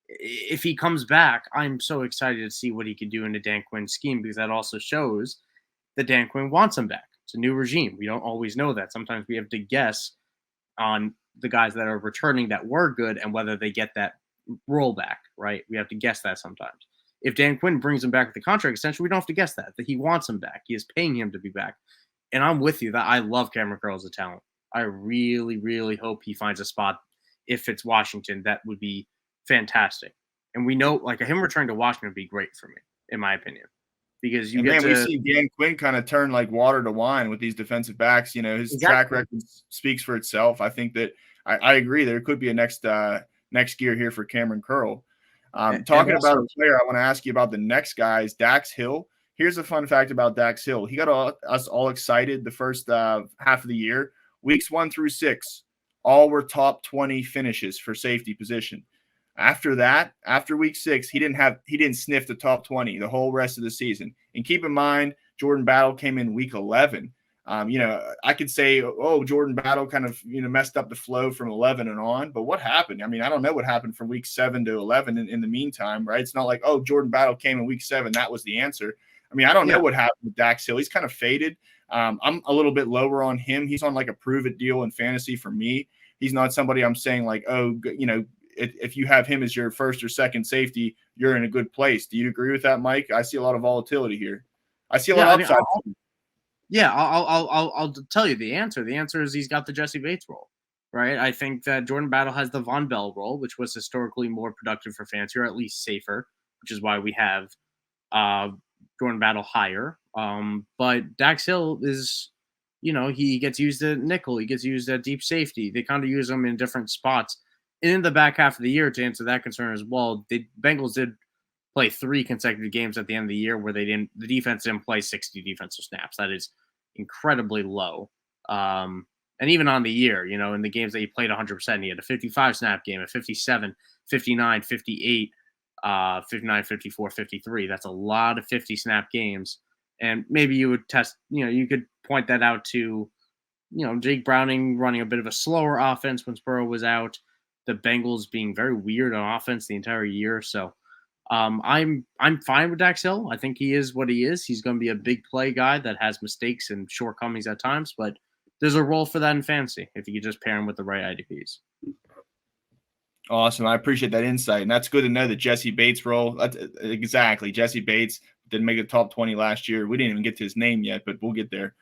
If he comes back, I'm so excited to see what he can do in the Dan Quinn scheme because that also shows that Dan Quinn wants him back. It's a new regime. We don't always know that. Sometimes we have to guess on the guys that are returning that were good and whether they get that role back, right? We have to guess that sometimes. If Dan Quinn brings him back with the contract extension, we don't have to guess that he wants him back. He is paying him to be back. And I'm with you that I love Cameron Curl as a talent. I really, really hope he finds a spot. If it's Washington, that would be fantastic. And we know like him returning to Washington would be great for me, in my opinion. Because we see Dan Quinn kind of turn like water to wine with these defensive backs. His track record speaks for itself. I think that I agree there could be a next gear here for Cameron Curl. Talking about a player, I want to ask you about the next guy is Dax Hill. Here's a fun fact about Dax Hill. He got us all excited the first half of the year. Weeks 1 through 6, all were top 20 finishes for safety position. After that, after week 6, he didn't sniff the top 20 the whole rest of the season. And keep in mind, Jordan Battle came in week 11. I could say, oh, Jordan Battle kind of, messed up the flow from 11 and on. But what happened? I mean, I don't know what happened from week 7 to 11 in the meantime, right? It's not like, oh, Jordan Battle came in week 7. That was the answer. I mean, I don't know what happened with Dax Hill. He's kind of faded. I'm a little bit lower on him. He's on like a prove it deal in fantasy for me. He's not somebody I'm saying like, oh, if you have him as your first or second safety, you're in a good place. Do you agree with that, Mike? I see a lot of volatility here. I see a lot of upside. I'll tell you the answer. The answer is he's got the Jesse Bates role, right? I think that Jordan Battle has the Von Bell role, which was historically more productive for fantasy, or at least safer, which is why we have Jordan Battle higher. But Dax Hill is, he gets used at nickel, he gets used at deep safety. They kind of use him in different spots. And in the back half of the year, to answer that concern as well, the Bengals did play 3 consecutive games at the end of the year where the defense didn't play 60 defensive snaps. That is incredibly low. And even on the year, in the games that he played 100%, he had a 55 snap game, a 57, 59, 58, 59, 54, 53. That's a lot of 50 snap games. And maybe you would you could point that out to, Jake Browning running a bit of a slower offense when Burrow was out, the Bengals being very weird on offense the entire year. So I'm fine with Dax Hill. I think he is what he is. He's going to be a big play guy that has mistakes and shortcomings at times, but there's a role for that in fantasy if you could just pair him with the right IDPs. Awesome. I appreciate that insight. And that's good to know that Jesse Bates role. Exactly. Jesse Bates didn't make the top 20 last year. We didn't even get to his name yet, but we'll get there.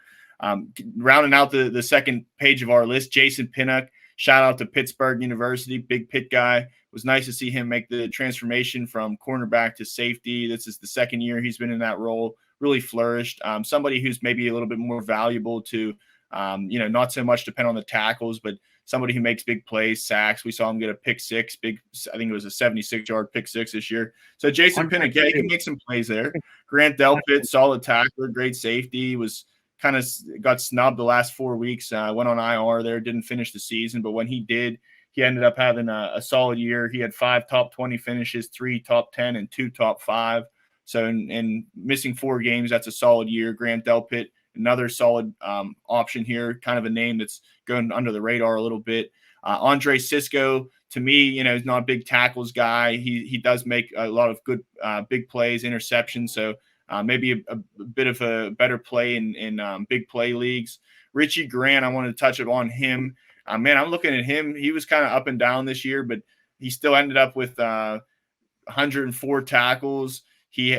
Rounding out the second page of our list, Jason Pinnock. Shout out to Pittsburgh University, big Pitt guy. It was nice to see him make the transformation from cornerback to safety. This is the second year he's been in that role, really flourished. Somebody who's maybe a little bit more valuable to, not so much depend on the tackles, but somebody who makes big plays, sacks. We saw him get a pick six, I think it was a 76-yard pick six this year. So Jason Pinnock, he can make some plays there. Grant Delpit, solid tackler, great safety, was kind of got snubbed the last 4 weeks. Went on IR there, didn't finish the season. But when he did, he ended up having a solid year. He had 5 top 20 finishes, 3 top 10, and 2 top 5. So in missing 4 games, that's a solid year. Grant Delpit, another solid option here, kind of a name that's going under the radar a little bit. Andre Cisco, to me, he's not a big tackles guy. He does make a lot of good big plays, interceptions. So maybe a bit of a better play in big play leagues. Richie Grant, I wanted to touch it on him. Man, I'm looking at him. He was kind of up and down this year, but he still ended up with 104 tackles.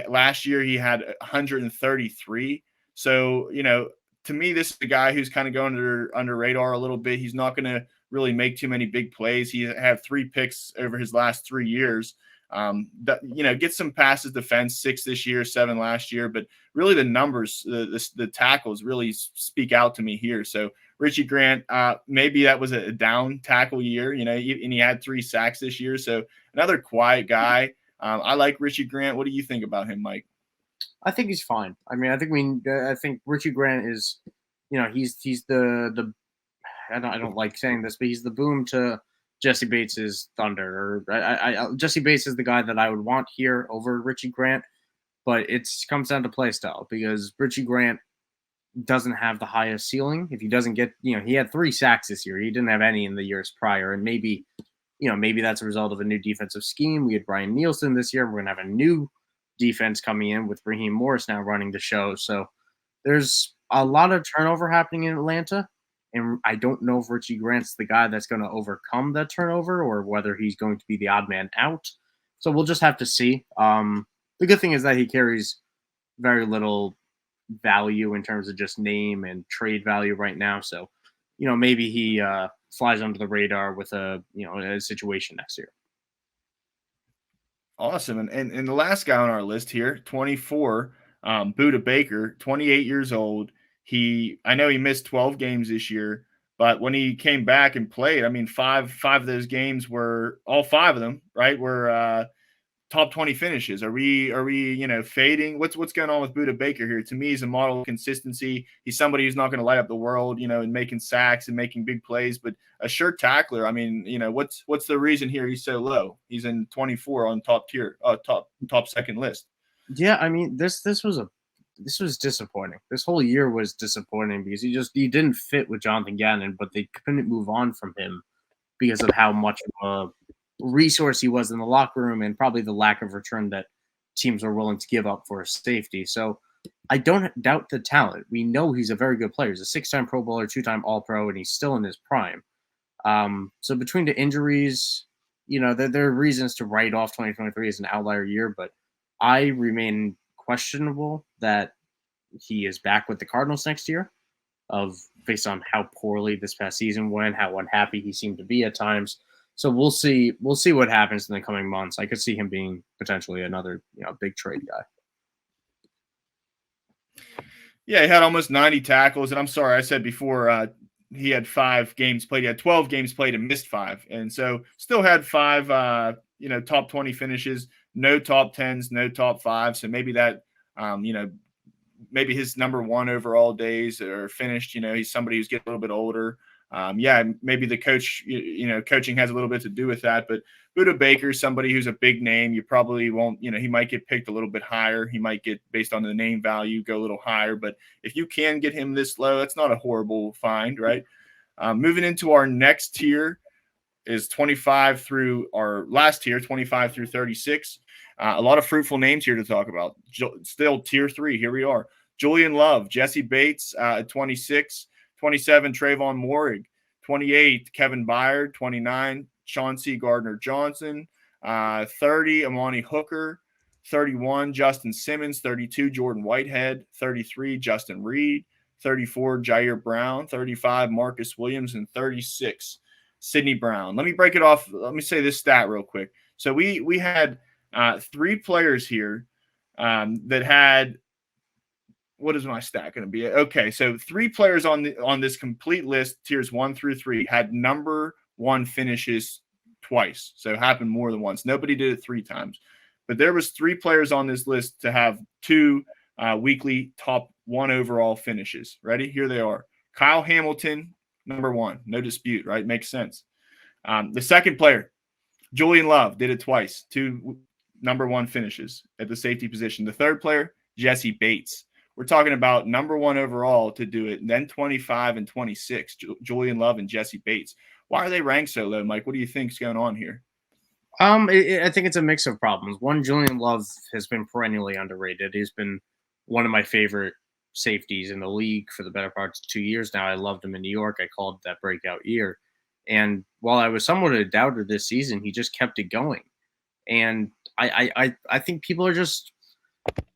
Last year he had 133. So, to me, this is a guy who's kind of going under radar a little bit. He's not going to really make too many big plays. He had 3 picks over his last 3 years. Get some passes defense, 6 this year, 7 last year, but really the numbers, the tackles really speak out to me here. So Richie Grant, maybe that was a down tackle year, and he had 3 sacks this year. So another quiet guy. I like Richie Grant. What do you think about him, Mike? I think he's fine. I mean, I think Richie Grant is, he's the I don't like saying this, but he's the boom to Jesse Bates's thunder. Or Jesse Bates is the guy that I would want here over Richie Grant, but it comes down to play style because Richie Grant doesn't have the highest ceiling. If he doesn't get, he had 3 sacks this year. He didn't have any in the years prior, and maybe that's a result of a new defensive scheme. We had Brian Nielsen this year. We're gonna have a new defense coming in with Raheem Morris now running the show. So there's a lot of turnover happening in Atlanta. And I don't know if Richie Grant's the guy that's going to overcome that turnover or whether he's going to be the odd man out. So we'll just have to see. The good thing is that he carries very little value in terms of just name and trade value right now. So, maybe he flies under the radar with a situation next year. Awesome. And the last guy on our list here, 24, Budda Baker, 28 years old. I know he missed 12 games this year, but when he came back and played, I mean, five of those games were all 5 of them, right? Were top 20 finishes? Are we fading? What's going on with Buda Baker here? To me, he's a model of consistency. He's somebody who's not going to light up the world, and making sacks and making big plays, but a sure tackler. I mean, what's the reason here he's so low? He's in 24 on top tier, top second list. Yeah, I mean, this was disappointing. This whole year was disappointing because he didn't fit with Jonathan Gannon, but they couldn't move on from him because of how much of a resource he was in the locker room and probably the lack of return that teams are willing to give up for a safety. So I don't doubt the talent. We know he's a very good player. He's a 6-time Pro Bowler, 2-time All-Pro, and he's still in his prime. So between the injuries, there are reasons to write off 2023 as an outlier year, but I remain questionable that he is back with the Cardinals next year, based on how poorly this past season went, how unhappy he seemed to be at times. So we'll see what happens in the coming months. I could see him being potentially another big trade guy. Yeah, he had almost 90 tackles, and I'm sorry, I said before he had 5 games played. He had 12 games played and missed 5, and so still had 5 top 20 finishes, no top 10s, no top 5. So maybe that maybe his number 1 overall days are finished. He's somebody who's getting a little bit older. Maybe the coaching has a little bit to do with that. But Buda Baker, somebody who's a big name, you probably won't, he might get picked a little bit higher. He might get, based on the name value, go a little higher. But if you can get him this low, that's not a horrible find, right? Moving into our next tier is 25 through our last tier, 25 through 36. A lot of fruitful names here to talk about. Still tier 3. Here we are. Julian Love, Jesse Bates at 26, 27, Trayvon Moehrig, 28, Kevin Byard, 29, Chauncey Gardner-Johnson, 30, Amani Hooker, 31, Justin Simmons, 32, Jordan Whitehead, 33, Justin Reed, 34, Jair Brown, 35, Marcus Williams, and 36, Sidney Brown. Let me break it off. Let me say this stat real quick. So we had 3 players here that had, what is my stat going to be? Okay, so 3 players on this complete list, tiers 1 through 3, had number 1 finishes twice. So it happened more than once. Nobody did it 3 times. But there was 3 players on this list to have 2 weekly top 1 overall finishes. Ready? Here they are. Kyle Hamilton, number 1. No dispute, right? Makes sense. The second player, Julian Love, did it twice. 2 number 1 finishes at the safety position. The third player, Jesse Bates. We're talking about number 1 overall to do it, and then 25 and 26, Julian Love and Jesse Bates. Why are they ranked so low, Mike? What do you think is going on here? I think it's a mix of problems. One, Julian Love has been perennially underrated. He's been one of my favorite safeties in the league for the better part of 2 years now. I loved him in New York. I called that breakout year. And while I was somewhat a doubter this season, he just kept it going. And I think people are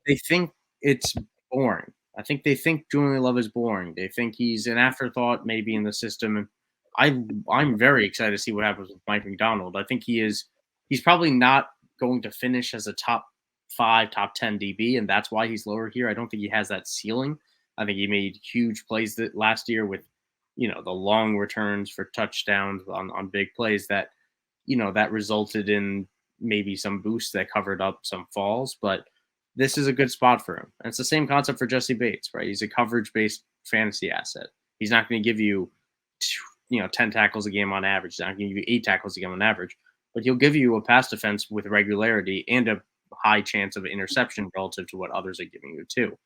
they think it's boring. I think they think Julian Love is boring. They think he's an afterthought maybe in the system. And I'm very excited to see what happens with Mike McDonald. I think he's probably not going to finish as a top 5, top 10 DB, and that's why he's lower here. I don't think he has that ceiling. I think he made huge plays last year with, the long returns for touchdowns on big plays that, that resulted in maybe some boosts that covered up some falls. But this is a good spot for him. And it's the same concept for Jesse Bates, right? He's a coverage-based fantasy asset. He's not going to give you, 10 tackles a game on average. He's not going to give you 8 tackles a game on average. But he'll give you a pass defense with regularity and a high chance of interception relative to what others are giving you too.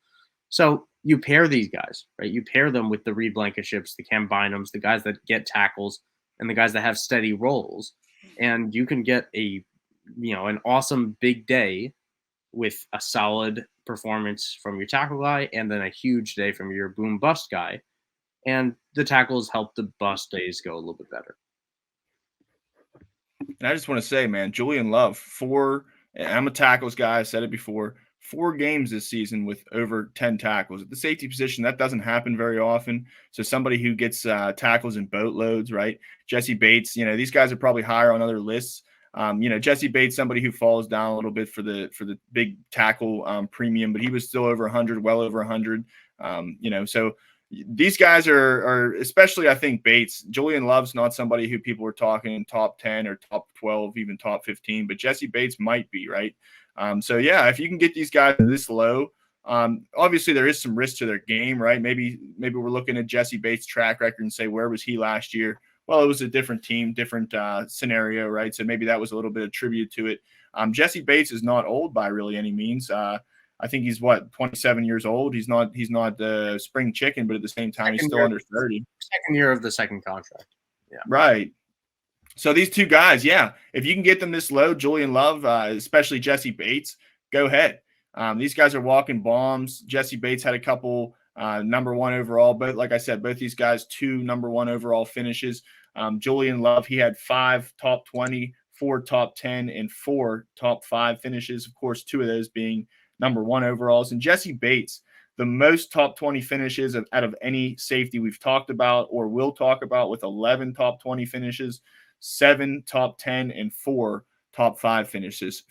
So you pair these guys, right? You pair them with the Reed Blankenships, the Cam Bynums, the guys that get tackles, and the guys that have steady roles, and you can get an awesome big day with a solid performance from your tackle guy and then a huge day from your boom bust guy. And the tackles help the bust days go a little bit better. And I just want to say, man, Julian Love, I'm a tackles guy. I said it before, 4 games this season with over 10 tackles. At the safety position, that doesn't happen very often. So somebody who gets tackles in boatloads, right? Jesse Bates, these guys are probably higher on other lists. Jesse Bates, somebody who falls down a little bit for the big tackle premium, but he was still over 100, well over 100. So These guys are especially, I think, Bates. Julian Love's not somebody who people are talking top 10 or top 12, even top 15, but Jesse Bates might be, right? So yeah, if you can get these guys this low, obviously there is some risk to their game, right? Maybe we're looking at Jesse Bates' track record and say, where was he last year? Well, it was a different team, different scenario, right? So maybe that was a little bit of tribute to it. Jesse Bates is not old by really any means. I think he's 27 years old. He's not the spring chicken, but at the same time, he's still under 30. Second year of the second contract. Yeah. Right. So these two guys, yeah, if you can get them this low, Julian Love, especially Jesse Bates, go ahead. These guys are walking bombs. Jesse Bates had a couple number one overall, but like I said, both these guys, 2 number one overall finishes. Julian Love, he had 5 top 20, 4 top 10, and 4 top 5 finishes. Of course, 2 of those being number one overalls. And Jesse Bates, the most top 20 finishes out of any safety we've talked about or will talk about, with 11 top 20 finishes, 7 top 10, and 4 top 5 finishes.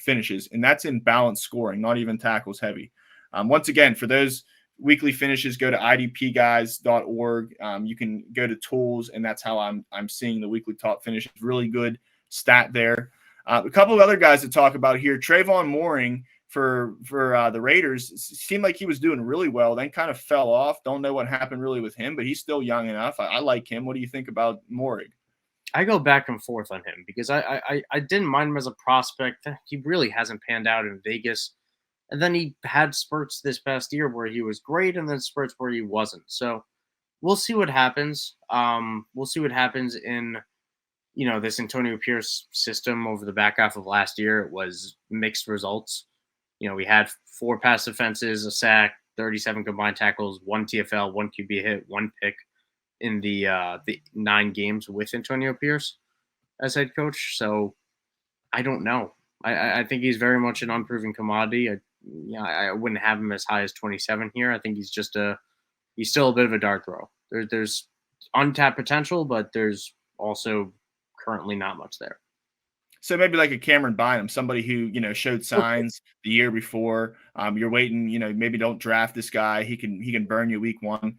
And that's in balanced scoring, not even tackles heavy. Once again, for those weekly finishes, go to idpguys.org. You can go to tools, and that's how I'm seeing the weekly top finishes. Really good stat there. A couple of other guys to talk about here. Trayvon Mooring for the Raiders seemed like he was doing really well, then kind of fell off. Don't know what happened really with him, but he's still young enough. I like him. What do you think about Mooring? I go back and forth on him because I didn't mind him as a prospect. He really hasn't panned out in Vegas. And then he had spurts this past year where he was great and then spurts where he wasn't. So we'll see what happens. We'll see what happens in, this Antonio Pierce system over the back half of last year. It was mixed results. We had 4 pass defenses, a sack, 37 combined tackles, 1 TFL, 1 QB hit, 1 pick in the 9 games with Antonio Pierce as head coach. So I don't know. I think he's very much an unproven commodity. I wouldn't have him as high as 27 here. I think he's he's still a bit of a dart throw. There's untapped potential, but there's also currently not much there. So maybe like a Cameron Bynum, somebody who, showed signs the year before. You're waiting, maybe don't draft this guy. He can burn you week 1.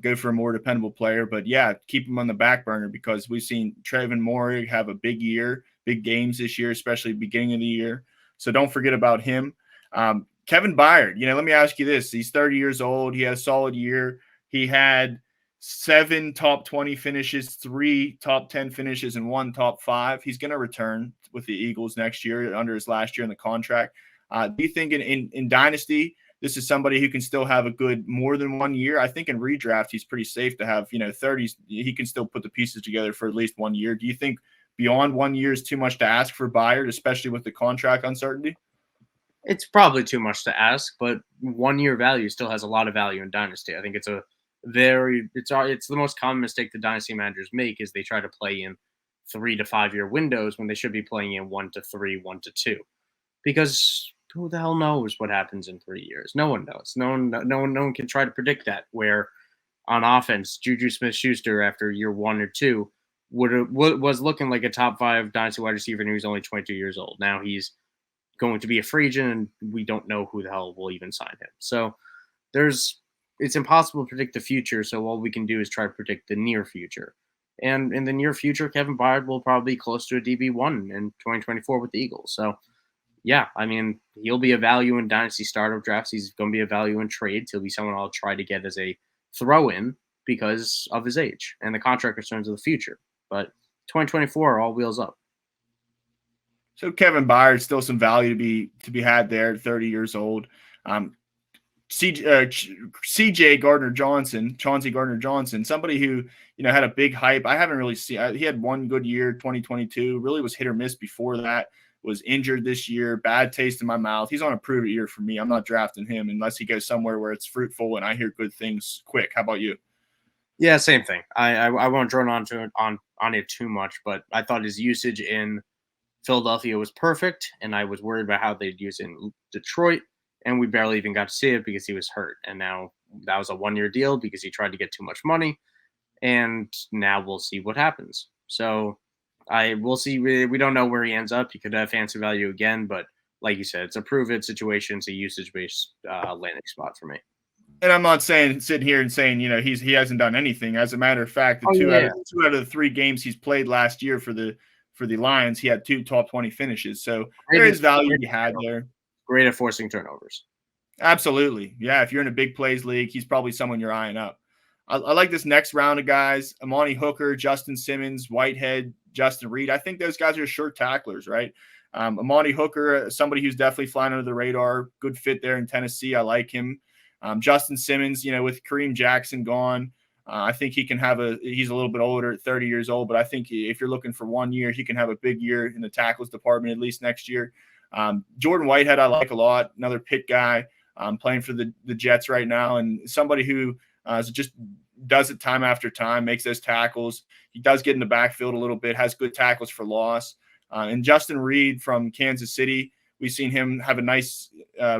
Go for a more dependable player. But yeah, keep him on the back burner because we've seen Trayvon Mooring have a big year, big games this year, especially beginning of the year. So don't forget about him. Kevin Byard, let me ask you this. He's 30 years old. He had a solid year. He had 7 top 20 finishes, 3 top 10 finishes, and 1 top 5. He's going to return with the Eagles next year under his last year in the contract. Do you think in Dynasty, this is somebody who can still have a good more than 1 year? I think in redraft, he's pretty safe to have, 30s. He can still put the pieces together for at least 1 year. Do you think beyond 1 year is too much to ask for Byard, especially with the contract uncertainty? It's probably too much to ask, but 1 year value still has a lot of value in Dynasty. I think it's the most common mistake the Dynasty managers make is they try to play in 3 to 5 year windows when they should be playing in 1 to 3, 1 to 2, because who the hell knows what happens in 3 years? No one knows. No one can try to predict that. Where on offense, Juju Smith-Schuster after year 1 or 2 was looking like a top 5 Dynasty wide receiver, and he was only 22 years old. Now he's going to be a free agent, and we don't know who the hell will even sign him. So it's impossible to predict the future. So all we can do is try to predict the near future. And in the near future, Kevin Byard will probably be close to a DB1 in 2024 with the Eagles. So yeah, I mean, he'll be a value in Dynasty startup drafts. He's going to be a value in trades. He'll be someone I'll try to get as a throw-in because of his age and the contract concerns of the future. But 2024, all wheels up. So Kevin Byard, still some value to be had there, 30 years old. CJ Gardner-Johnson, Chauncey Gardner-Johnson, somebody who, had a big hype. I haven't really seen. He had 1 good year, 2022. Really was hit or miss before that. Was injured this year. Bad taste in my mouth. He's on a prove it year for me. I'm not drafting him unless he goes somewhere where it's fruitful and I hear good things quick. How about you? Yeah, same thing. I won't drone on it too much, but I thought his usage in Philadelphia was perfect, and I was worried about how they'd use it in Detroit, and we barely even got to see it because he was hurt. And now that was a 1 year deal because he tried to get too much money, and now we'll see what happens. So we'll see. We don't know where he ends up. He could have fancy value again, but like you said, it's a prove it situation. It's a usage based landing spot for me. And I'm not saying sitting here and saying, he hasn't done anything. As a matter of fact, the Oh two yeah, out yeah. of two out of the 3 games he's played last year for the Lions, he had 2 top 20 finishes. So there Great at, is value to great be at had turnovers. there. Great at forcing turnovers. Absolutely. Yeah, if you're in a big plays league, he's probably someone you're eyeing up. I like this next round of guys: Amani Hooker, Justin Simmons, Whitehead, Justin Reed. I think those guys are sure tacklers, right? Amani Hooker, somebody who's definitely flying under the radar, good fit there in Tennessee. I like him. Justin Simmons, with Kareem Jackson gone, I think he can have he's a little bit older, at 30 years old, but I think if you're looking for 1 year, he can have a big year in the tackles department at least next year. Jordan Whitehead, I like a lot, another Pitt guy, playing for the Jets right now, and somebody who just does it time after time, makes those tackles. He does get in the backfield a little bit, has good tackles for loss. And Justin Reed from Kansas City, we've seen him have a nice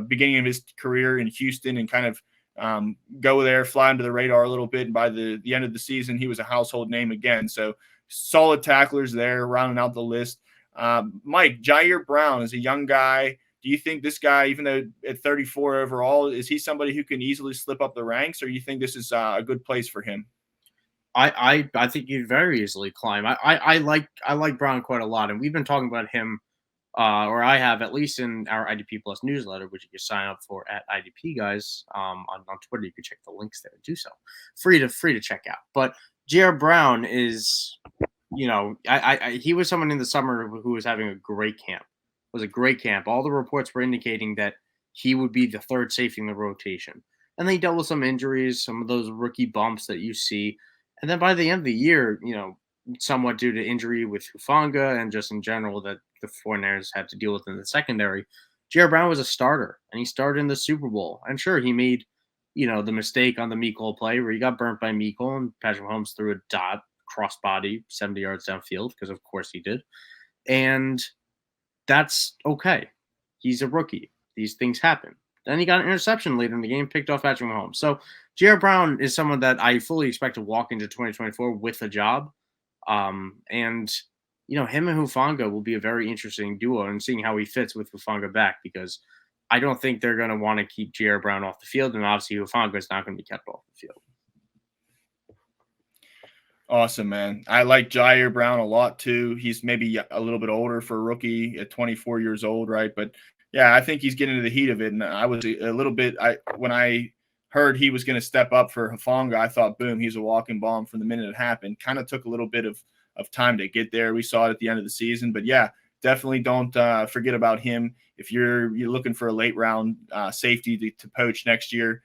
beginning of his career in Houston and kind of go there, fly under the radar a little bit. And by the end of the season, he was a household name again. So solid tacklers there, rounding out the list. Mike, Jair Brown is a young guy. Do you think this guy, even though at 34 overall, is he somebody who can easily slip up the ranks, or you think this is a good place for him? I think he'd very easily climb. I like Brown quite a lot, and we've been talking about him, or I have, at least in our IDP Plus newsletter, which you can sign up for at IDP guys on Twitter. You can check the links there. Do so, free to check out. But J.R. Brown is, he was someone in the summer who was having a great camp. It was a great camp. All the reports were indicating that he would be the third safety in the rotation, and then he dealt with some injuries, some of those rookie bumps that you see. And then by the end of the year, somewhat due to injury with Hufanga and just in general that the 49ers had to deal with in the secondary, Jared Brown was a starter and he started in the Super Bowl. And sure, he made, the mistake on the Mecole play where he got burnt by Mecole and Patrick Mahomes threw a dot crossbody 70 yards downfield because of course he did. And that's okay. He's a rookie. These things happen. Then he got an interception late in the game, picked off Patrick Mahomes. So Jared Brown is someone that I fully expect to walk into 2024 with a job. And him and Hufanga will be a very interesting duo, and seeing how he fits with Hufanga back, because I don't think they're going to want to keep Jared Brown off the field, and obviously Hufanga is not going to be kept off the field. Awesome, man. I like Jair Brown a lot too. He's maybe a little bit older for a rookie at 24 years old, right? But yeah, I think he's getting into the heat of it. And I was a little bit, when I heard he was going to step up for Hafanga, I thought, boom, he's a walking bomb from the minute it happened. Kind of took a little bit of time to get there. We saw it at the end of the season, but yeah, definitely don't forget about him if you're looking for a late round safety to poach next year,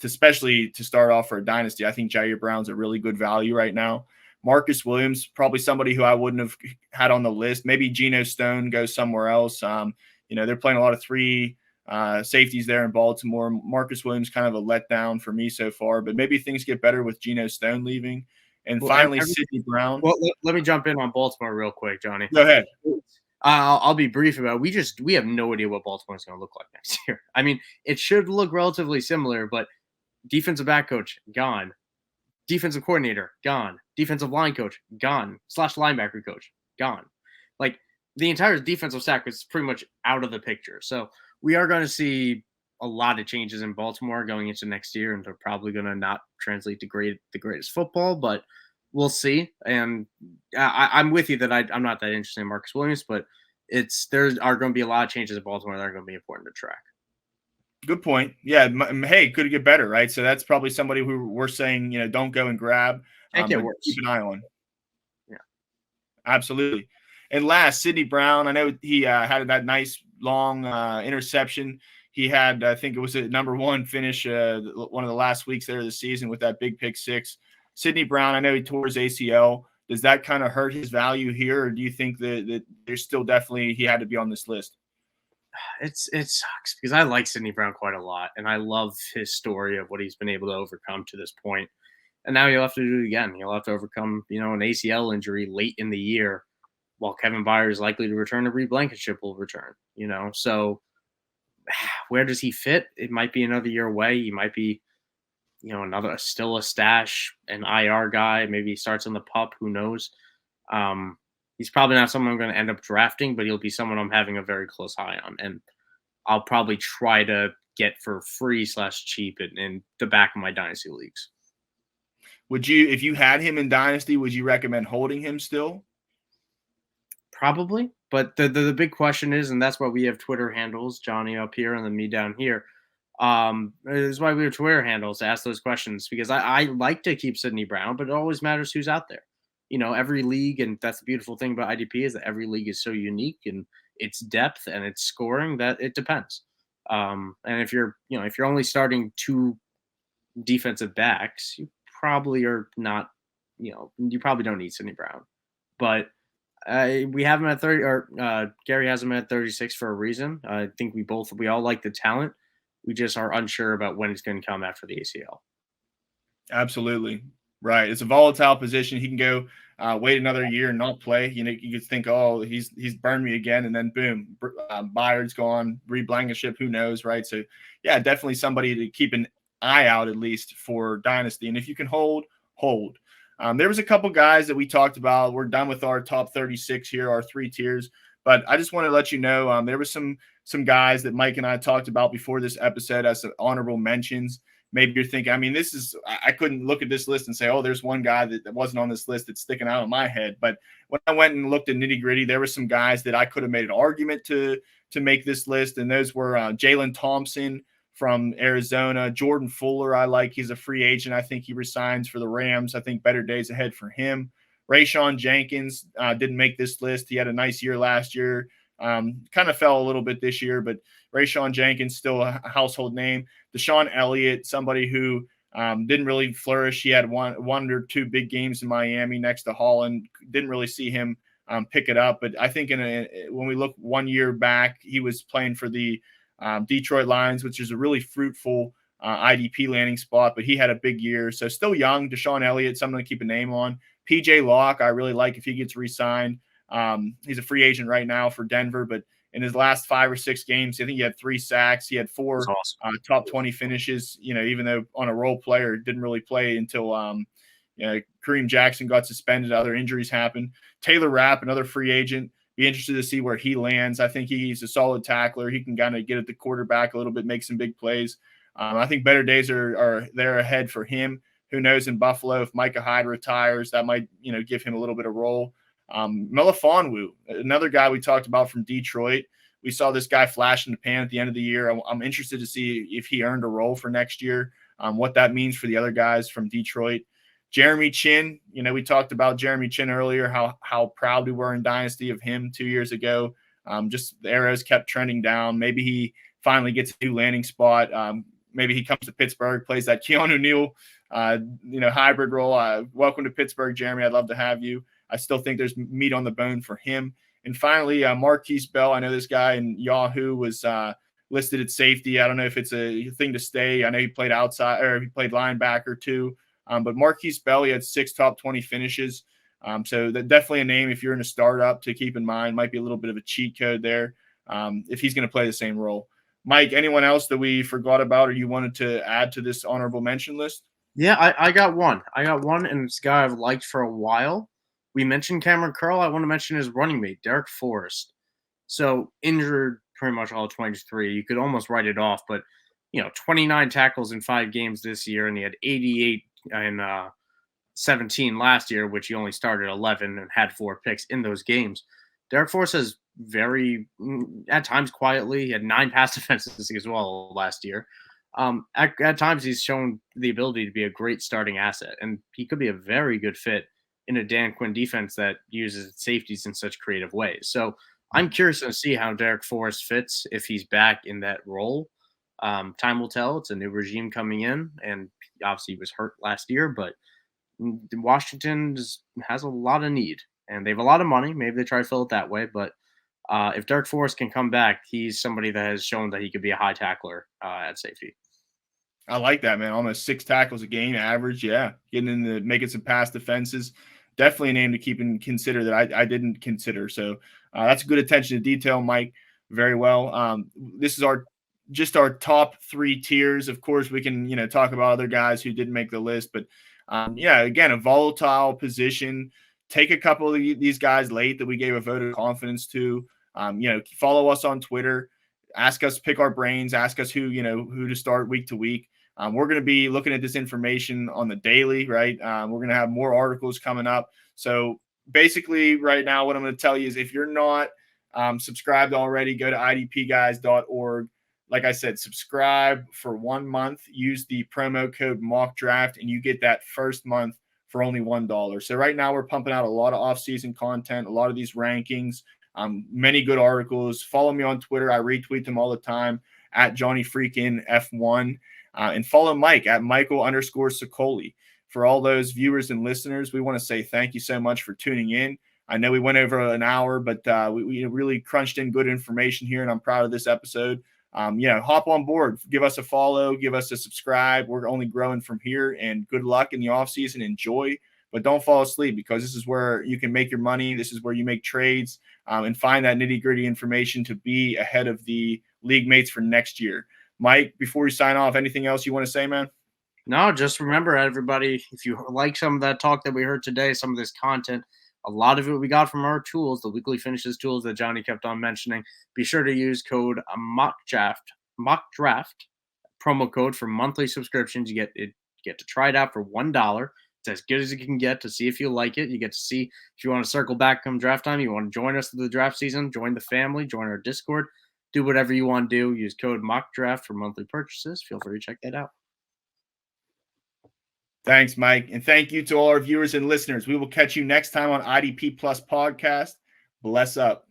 especially to start off for a dynasty. I think Jair Brown's a really good value right now. Marcus Williams, probably somebody who I wouldn't have had on the list. Maybe Geno Stone goes somewhere else. They're playing a lot of three safeties there in Baltimore. Marcus Williams kind of a letdown for me so far, but maybe things get better with Geno Stone leaving. And Well, finally, Sidney Brown. well, let me jump in on Baltimore real quick, Johnny. Go ahead. I'll be brief about it. We have no idea what Baltimore is going to look like next year. I mean, it should look relatively similar, but defensive back coach gone, defensive coordinator gone, defensive line coach gone, / linebacker coach gone. Like the entire defensive stack is pretty much out of the picture. So we are going to see a lot of changes in Baltimore going into next year, and they're probably going to not translate to the greatest football, but we'll see. And I'm with you that I'm not that interested in Marcus Williams, but there are going to be a lot of changes in Baltimore that are going to be important to track. Good point. Yeah. Hey, could it get better, right? So that's probably somebody who we're saying, don't go and grab, Can't get but worse. keep an eye on. Yeah. Absolutely. And last, Sidney Brown. I know he had that nice long interception. He had, I think it was a number one finish one of the last weeks there of the season with that big pick six. Sidney Brown, I know he tore his ACL. Does that kind of hurt his value here, or do you think that there's still definitely he had to be on this list? It sucks because I like Sidney Brown quite a lot, and I love his story of what he's been able to overcome to this point. And now he'll have to do it again. He'll have to overcome, an ACL injury late in the year, while Kevin Byers is likely to return, and Reed Blankenship will return. So where does he fit? It might be another year away. He might be, still a stash, an IR guy. Maybe he starts on the pup. Who knows? He's probably not someone I'm going to end up drafting, but he'll be someone I'm having a very close eye on. And I'll probably try to get for free slash cheap in the back of my dynasty leagues. Would you, if you had him in Dynasty, would you recommend holding him still? Probably, but the big question is, and that's why we have Twitter handles, Johnny up here and then me down here. This is why we have Twitter handles to ask those questions, because I like to keep Sidney Brown, but it always matters who's out there. Every league, and that's the beautiful thing about IDP is that every league is so unique in its depth and its scoring that it depends. And if you're only starting two defensive backs, you probably are not, you probably don't need Sidney Brown, but we have him at 30, or Gary has him at 36 for a reason. I think we all like the talent. We just are unsure about when he's going to come after the ACL. Absolutely. Right. It's a volatile position. He can go wait another year and not play. You could think, oh, he's burned me again, and then boom, Byard's gone, Reed Blankenship, who knows, right? So yeah, definitely somebody to keep an eye out at least for Dynasty. And if you can hold. There was a couple guys that we talked about. We're done with our top 36 here, our 3 tiers. But I just want to let you know there was some guys that Mike and I talked about before this episode as honorable mentions. Maybe you're thinking, I mean, I couldn't look at this list and say, oh, there's one guy that wasn't on this list that's sticking out in my head. But when I went and looked at nitty gritty, there were some guys that I could have made an argument to make this list. And those were Jalen Thompson from Arizona, Jordan Fuller. I like, he's a free agent. I think he resigns for the Rams. I think better days ahead for him. Rayshawn Jenkins didn't make this list. He had a nice year last year. Kind of fell a little bit this year, but Rayshawn Jenkins still a household name. Deshaun Elliott, somebody who didn't really flourish. He had one or two big games in Miami next to Holland. Didn't really see him pick it up. But I think when we look 1 year back, he was playing for the Detroit Lions, which is a really fruitful IDP landing spot, but he had a big year. So still young. Deshaun Elliott, something to keep a name on. PJ Locke, I really like if he gets re-signed. He's a free agent right now for Denver, but in his last 5 or 6 games, I think he had 3 sacks. He had 4 top 20 finishes, even though on a role player, didn't really play until Kareem Jackson got suspended. Other injuries happened. Taylor Rapp, another free agent. Be interested to see where he lands. I think he's a solid tackler. He can kind of get at the quarterback a little bit, make some big plays. I think better days are there ahead for him. Who knows in Buffalo, if Micah Hyde retires, that might, give him a little bit of role. Melifonwu, another guy we talked about from Detroit. We saw this guy flash in the pan at the end of the year. I'm interested to see if he earned a role for next year, what that means for the other guys from Detroit. Jeremy Chin, we talked about Jeremy Chin earlier, how proud we were in Dynasty of him 2 years ago. Just the arrows kept trending down. Maybe he finally gets a new landing spot. Maybe he comes to Pittsburgh, plays that Keanu Neal, hybrid role. Welcome to Pittsburgh, Jeremy. I'd love to have you. I still think there's meat on the bone for him. And finally, Marquise Bell. I know this guy in Yahoo was listed at safety. I don't know if it's a thing to stay. I know he played outside, or he played linebacker too. But Marquise Bell, he had 6 top 20 finishes. So that definitely a name if you're in a startup to keep in mind. Might be a little bit of a cheat code there if he's going to play the same role. Mike, anyone else that we forgot about or you wanted to add to this honorable mention list? Yeah, I got one. And it's a guy I've liked for a while. We mentioned Cameron Curl. I want to mention his running mate, Derek Forrest. So injured pretty much all 23. You could almost write it off, but 29 tackles in 5 games this year, and he had 88 in 17 last year, which he only started 11 and had 4 picks in those games. Derek Forrest has very, at times quietly, he had 9 pass defenses as well last year. At times he's shown the ability to be a great starting asset, and he could be a very good fit in a Dan Quinn defense that uses safeties in such creative ways. So I'm curious to see how Derek Forrest fits if he's back in that role. Time will tell. It's a new regime coming in, and obviously he was hurt last year, but Washington has a lot of need, and they have a lot of money. Maybe they try to fill it that way, but if Derek Forrest can come back, he's somebody that has shown that he could be a high tackler at safety. I like that, man. Almost 6 tackles a game average. Yeah. Getting into making some pass defenses. Definitely a name to keep and consider that I didn't consider. So that's good attention to detail, Mike. Very well. This is our top 3 tiers. Of course, we can, talk about other guys who didn't make the list, but again, a volatile position. Take a couple of these guys late that we gave a vote of confidence to. Follow us on Twitter. ask us, pick our brains, ask us who to start week to week. We're going to be looking at this information on the daily, right? We're going to have more articles coming up. So basically right now, what I'm going to tell you is if you're not subscribed already, go to idpguys.org. Like I said, subscribe for 1 month, use the promo code mock draft, and you get that first month for only $1. So right now we're pumping out a lot of off-season content, a lot of these rankings, many good articles. Follow me on Twitter. I retweet them all the time at Johnny Freakin F1. And follow Mike at Michael_Sicoli. For all those viewers and listeners, we want to say thank you so much for tuning in. I know we went over an hour, but we really crunched in good information here, and I'm proud of this episode. Hop on board, give us a follow, give us a subscribe. We're only growing from here, and good luck in the offseason. Enjoy, but don't fall asleep, because this is where you can make your money. This is where you make trades and find that nitty-gritty information to be ahead of the league mates for next year. Mike, before we sign off, anything else you want to say, man? No, just remember, everybody, if you like some of that talk that we heard today, some of this content, a lot of it we got from our tools, the weekly finishes tools that Johnny kept on mentioning. Be sure to use code mock draft promo code for monthly subscriptions. You get to try it out for $1. It's as good as you can get to see if you like it. You get to see if you want to circle back come draft time. You want to join us through the draft season, join the family, join our Discord. Do whatever you want to do. Use code mockdraft for monthly purchases. Feel free to check that out. Thanks, Mike. And thank you to all our viewers and listeners. We will catch you next time on IDP Plus Podcast. Bless up.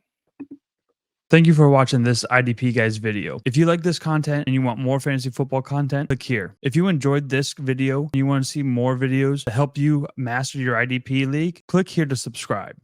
Thank you for watching this IDP Guys video. If you like this content and you want more fantasy football content, click here. If you enjoyed this video and you want to see more videos to help you master your IDP league, click here to subscribe.